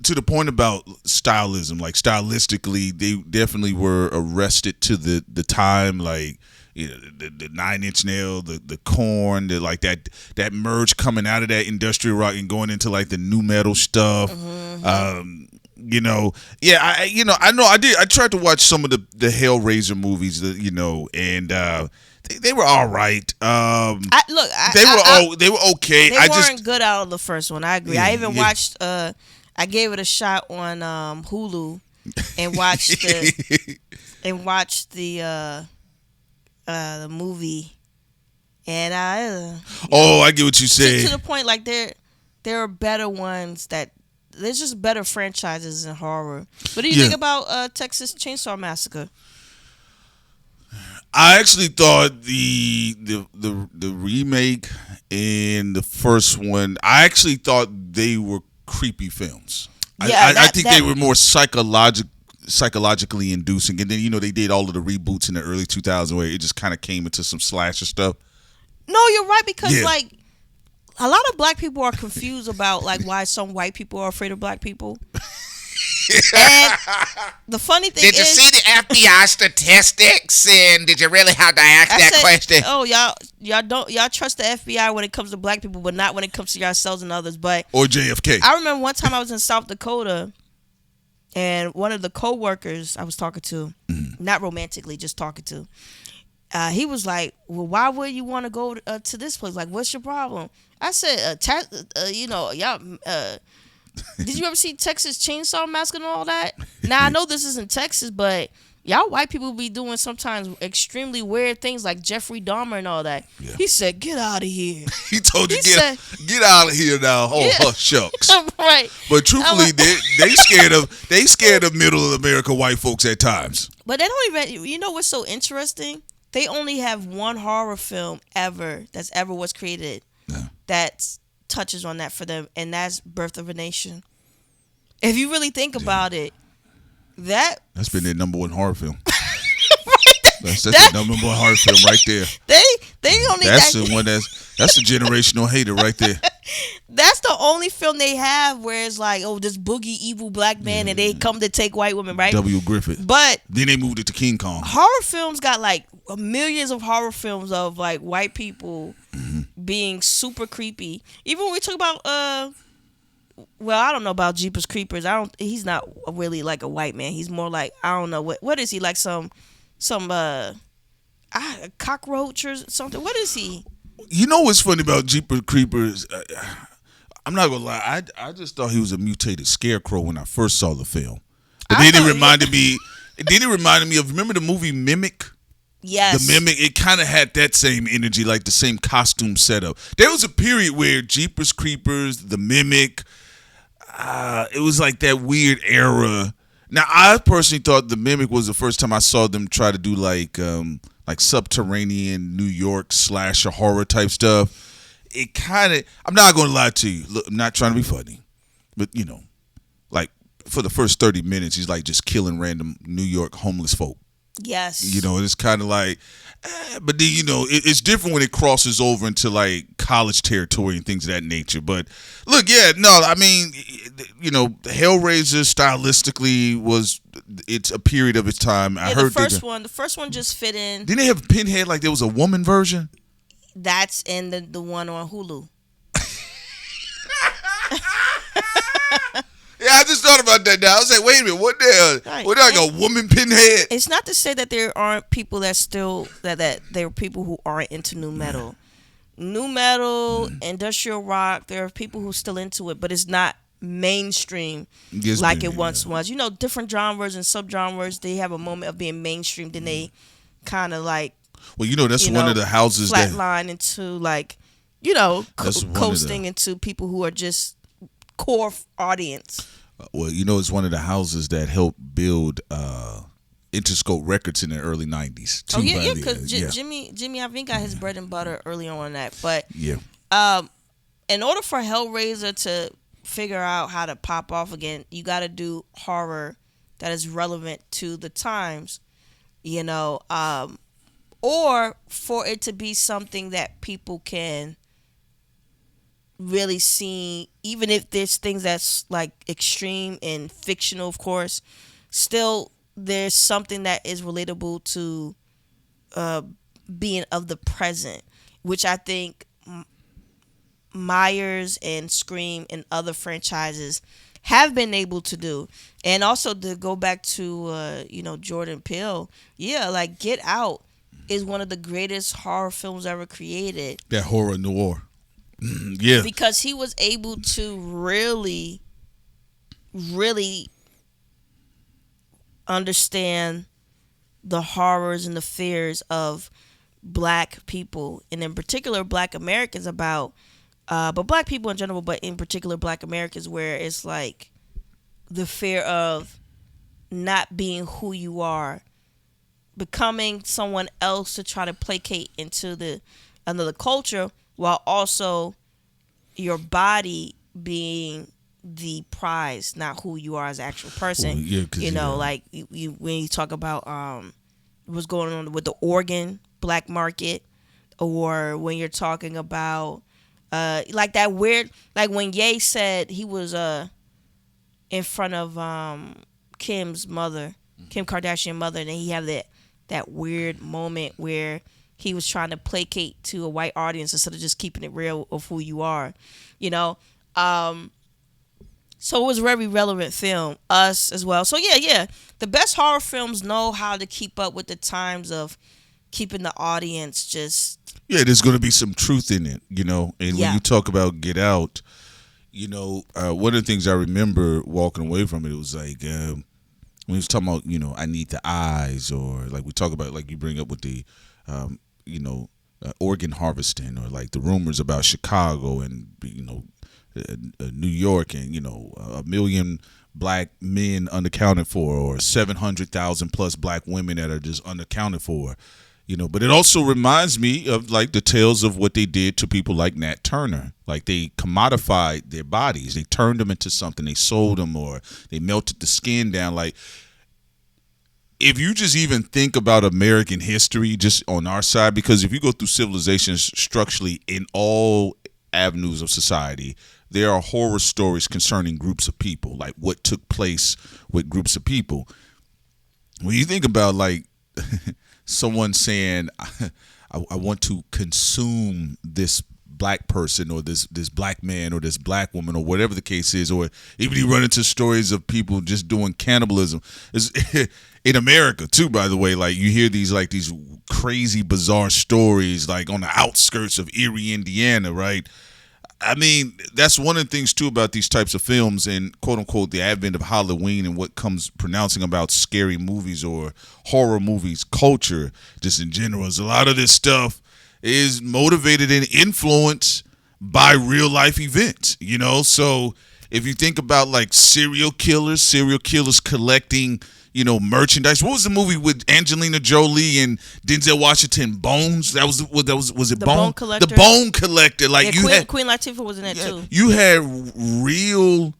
A: to the point about stylism, like stylistically, they definitely were arrested to the time, like. The 9 Inch Nail, the Korn, like that merge coming out of that industrial rock and going into like the new metal stuff.
B: Mm-hmm.
A: I tried to watch some of the Hellraiser movies, and they were all right. They were okay.
B: They weren't good out of the first one. I agree. I even watched. I gave it a shot on Hulu and watched the movie, and
A: I get what you say.
B: To the point, like there are better ones that there's just better franchises in horror. What do you think about Texas Chainsaw Massacre?
A: I actually thought the remake and the first one, I actually thought they were creepy films.
B: Yeah,
A: I think they were more psychologically inducing. And then, they did all of the reboots in the early 2000s where it just kind of came into some slasher stuff.
B: No, you're right, because like a lot of black people are confused about like why some white people are afraid of black people. And the funny thing
C: did you see the FBI statistics, and did you really have to ask that question?
B: Oh, y'all trust the FBI when it comes to black people, but not when it comes to yourselves and others. But
A: or JFK.
B: I remember one time I was in South Dakota, and one of the co-workers I was talking to, not romantically, just talking to, he was like, "Well, why would you want to go to this place? Like, what's your problem?" I said, y'all. Did you ever see Texas Chainsaw Massacre and all that? Now I know this isn't Texas, but y'all white people be doing sometimes extremely weird things like Jeffrey Dahmer and all that. Yeah. He said, "Get out of here."
A: He told you get out of here now. Oh, shucks.
B: Right.
A: But truthfully, they scared of middle America white folks at times.
B: But they don't even. You know what's so interesting? They only have one horror film that's ever was created that touches on that for them, and that's Birth of a Nation. If you really think about it, that's
A: been their number one horror film. That's the number one horror film right there.
B: They only
A: that's the generational hater right there.
B: That's the only film they have where it's like, oh, this boogie evil black man and they come to take white women, right?
A: W. Griffith.
B: But
A: then they moved it to King Kong.
B: Horror films got like millions of horror films of like white people being super creepy. Even when we talk about well, I don't know about Jeepers Creepers. He's not really like a white man. He's more like, I don't know what is he, like some cockroach or something. What is he?
A: You know what's funny about Jeepers Creepers? I'm not gonna lie. I just thought he was a mutated scarecrow when I first saw the film. But then it reminded me. Of, remember the movie Mimic?
B: Yes.
A: The Mimic. It kind of had that same energy, like the same costume setup. There was a period where Jeepers Creepers, the Mimic, it was like that weird era. Now, I personally thought the Mimic was the first time I saw them try to do like subterranean New York slasher horror type stuff. It kind of, I'm not going to lie to you. Look, I'm not trying to be funny, but like for the first 30 minutes, he's like just killing random New York homeless folk.
B: Yes.
A: It's kind of like, but then, it's different when it crosses over into like college territory and things of that nature. But look, I mean, Hellraiser stylistically it's a period of its time. I heard
B: the first one just fit in.
A: Didn't they have Pinhead like there was a woman version?
B: That's in the one on Hulu.
A: Yeah, I just thought about that now. I was like, wait a minute, what the hell? What, like a woman Pinhead?
B: It's not to say that there aren't people that still, that there are people who aren't into new metal. New metal, industrial rock, there are people who are still into it, but it's not mainstream like it once was. Different genres and subgenres, they have a moment of being mainstream, then they kind of like,
A: well, that's one of the houses
B: flatline into like, coasting into people who are just core audience.
A: Well, it's one of the houses that helped build Interscope Records in the early 90s.
B: Oh, yeah, because Jimmy Iovine got his bread and butter early on that. But in order for Hellraiser to figure out how to pop off again, you got to do horror that is relevant to the times, or for it to be something that people can really see, even if there's things that's like extreme and fictional, of course, still there's something that is relatable to being of the present, which I think Myers and Scream and other franchises have been able to do. And also to go back to Jordan Peele, like Get Out is one of the greatest horror films ever created.
A: That horror noir. Yeah.
B: Because he was able to really, really understand the horrors and the fears of black people, and in particular black Americans, about but black people in general, but in particular black Americans, where it's like the fear of not being who you are, becoming someone else to try to placate into the another culture, while also your body being the prize, not who you are as an actual person.
A: Well, yeah, 'cause,
B: Like you when you talk about what's going on with the organ black market, or when you're talking about like that weird, like when Ye said he was in front of Kim's mother, Kim Kardashian mother, and then he had that weird moment where he was trying to placate to a white audience instead of just keeping it real of who you are, you know. So it was a very relevant film, Us as well. So yeah, the best horror films know how to keep up with the times of keeping the audience just.
A: Yeah, there's going to be some truth in it, And when you talk about Get Out, one of the things I remember walking away from it was like when he was talking about, I need the eyes, or like we talk about, like you bring up with the, organ harvesting, or like the rumors about Chicago and New York, and a million black men unaccounted for, or 700,000 plus black women that are just unaccounted for. But it also reminds me of like the tales of what they did to people like Nat Turner. Like they commodified their bodies. They turned them into something. They sold them, or they melted the skin down. Like if you just even think about American history just on our side, because if you go through civilizations structurally in all avenues of society, there are horror stories concerning groups of people, like what took place with groups of people. When you think about like someone saying, I want to consume this black person, or this black man, or this black woman, or whatever the case is, or even you run into stories of people just doing cannibalism. In America too, by the way, like you hear these crazy bizarre stories like on the outskirts of Erie, Indiana, right? I mean, that's one of the things too about these types of films and quote unquote the advent of Halloween and what comes pronouncing about scary movies or horror movies culture just in general is a lot of this stuff is motivated and influenced by real life events, So if you think about like serial killers collecting, merchandise. What was the movie with Angelina Jolie and Denzel Washington? Bones. Was it
B: The Bone Collector?
A: The Bone Collector. Like
B: Queen Latifah was in that too.
A: You had real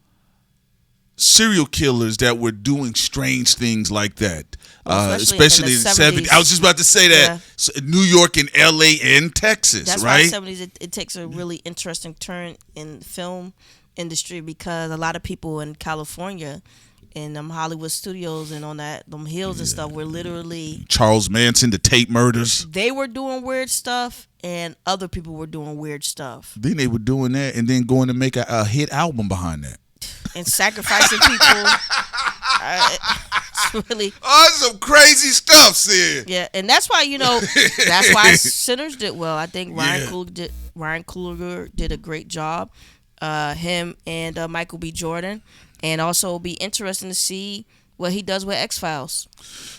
A: serial killers that were doing strange things like that. Especially in the 70s. I was just about to say that. Yeah. So, New York and LA and Texas,
B: that's
A: right?
B: That's why in the 70s it takes a really interesting turn in the film industry, because a lot of people in California in them Hollywood studios and on them hills and stuff were literally
A: Charles Manson, the Tate murders.
B: They were doing weird stuff, and other people were doing weird stuff.
A: Then they were doing that, and then going to make a hit album behind that,
B: and sacrificing people. It's really
A: some crazy stuff, Sid.
B: Yeah, and that's why that's why Sinners did well. I think Ryan Coogler did a great job. Him and Michael B. Jordan. And also it'll be interesting to see what he does with X-Files.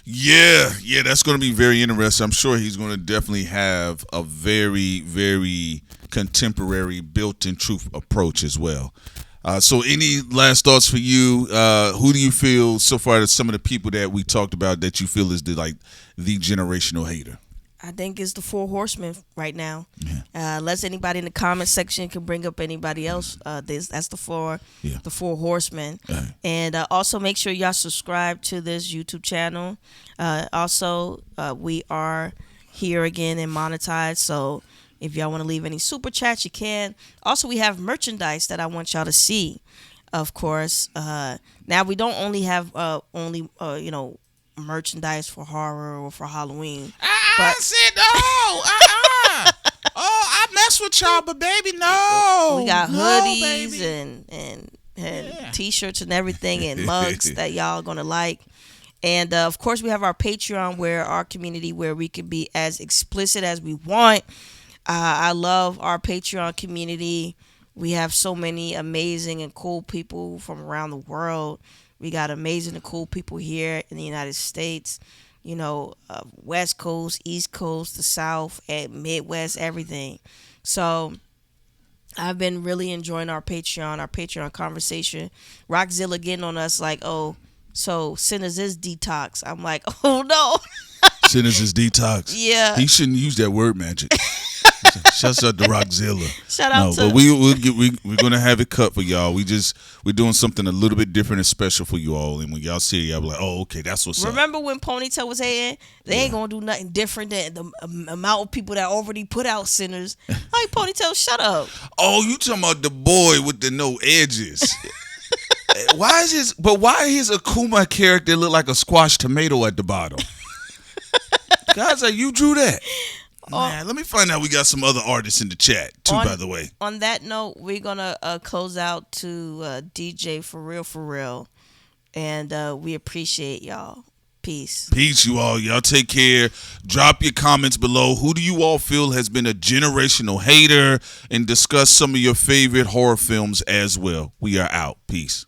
A: Yeah, that's going to be very interesting. I'm sure he's going to definitely have a very, very contemporary built-in truth approach as well. So any last thoughts for you? Who do you feel so far that some of the people that we talked about that you feel is the generational hater?
B: I think it's the Four Horsemen right now.
A: Yeah.
B: Unless anybody in the comment section can bring up anybody else, that's the Four Horsemen. And also make sure y'all subscribe to this YouTube channel. Also, we are here again and monetized, so if y'all want to leave any super chats, you can. Also, we have merchandise that I want y'all to see. Of course, now we don't only have merchandise for horror or for Halloween.
C: I said no. Oh, I mess with y'all, but baby, no.
B: We got hoodies and t-shirts and everything, and mugs that y'all gonna like. And of course, we have our Patreon, where our community, where we can be as explicit as we want. I love our Patreon community. We have so many amazing and cool people from around the world. We got amazing and cool people here in the United States, West Coast, East Coast, the South, and Midwest, everything. So I've been really enjoying our Patreon conversation. Rockzilla getting on us like, oh, so Sinners is detox. I'm like, oh no.
A: Sinners is detox.
B: Yeah.
A: He shouldn't use that word magic. Shouts out to Rockzilla.
B: Shout out to.
A: But we're gonna have it cut for y'all. We're doing something a little bit different and special for you all. And when y'all see it, y'all be like, oh, okay, that's what's up.
B: Remember when Ponytail was saying they ain't gonna do nothing different than the amount of people that already put out Sinners? Like, Ponytail, shut up.
A: Oh, you talking about the boy with the no edges? Why his Akuma character look like a squashed tomato at the bottom? Guys, like, you drew that. Man, let me find out. We got some other artists in the chat too, by the way.
B: On that note, we're gonna close out to DJ for real, and we appreciate y'all. Peace,
A: you all. Y'all take care. Drop your comments below. Who do you all feel has been a generational hater, and discuss some of your favorite horror films as well. We are out. Peace.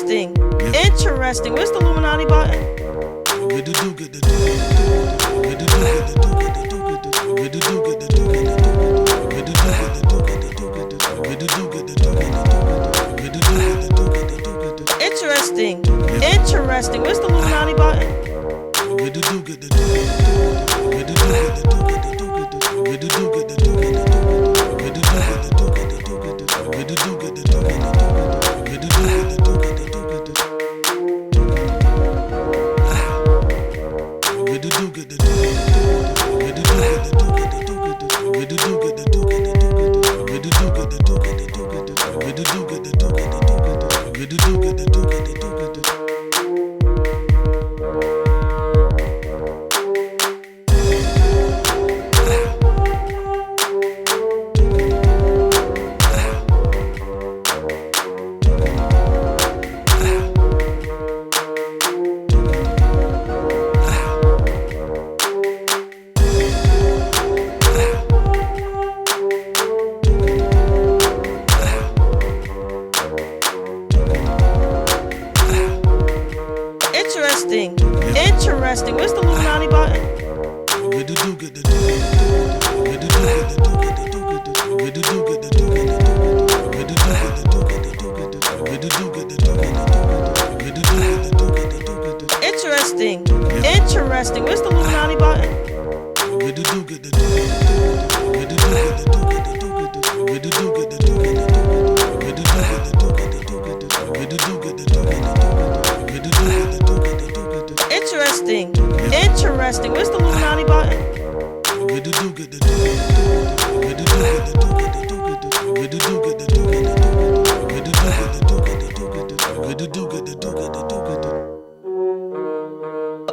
B: Interesting. Interesting. Where's the Illuminati button? Interesting. Interesting. Where's the Illuminati button? Interesting. Where's the Illuminati button? Interesting. Interesting. Where's the Illuminati button? Interesting. Interesting. Where's the Illuminati button?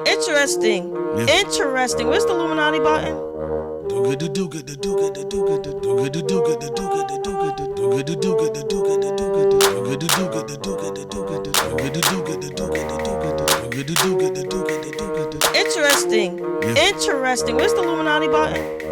B: Interesting. Interesting. Where's the Illuminati button? Interesting. Interesting. Where's the Illuminati button?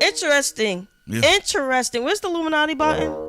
B: Interesting. Interesting. Where's the Illuminati button?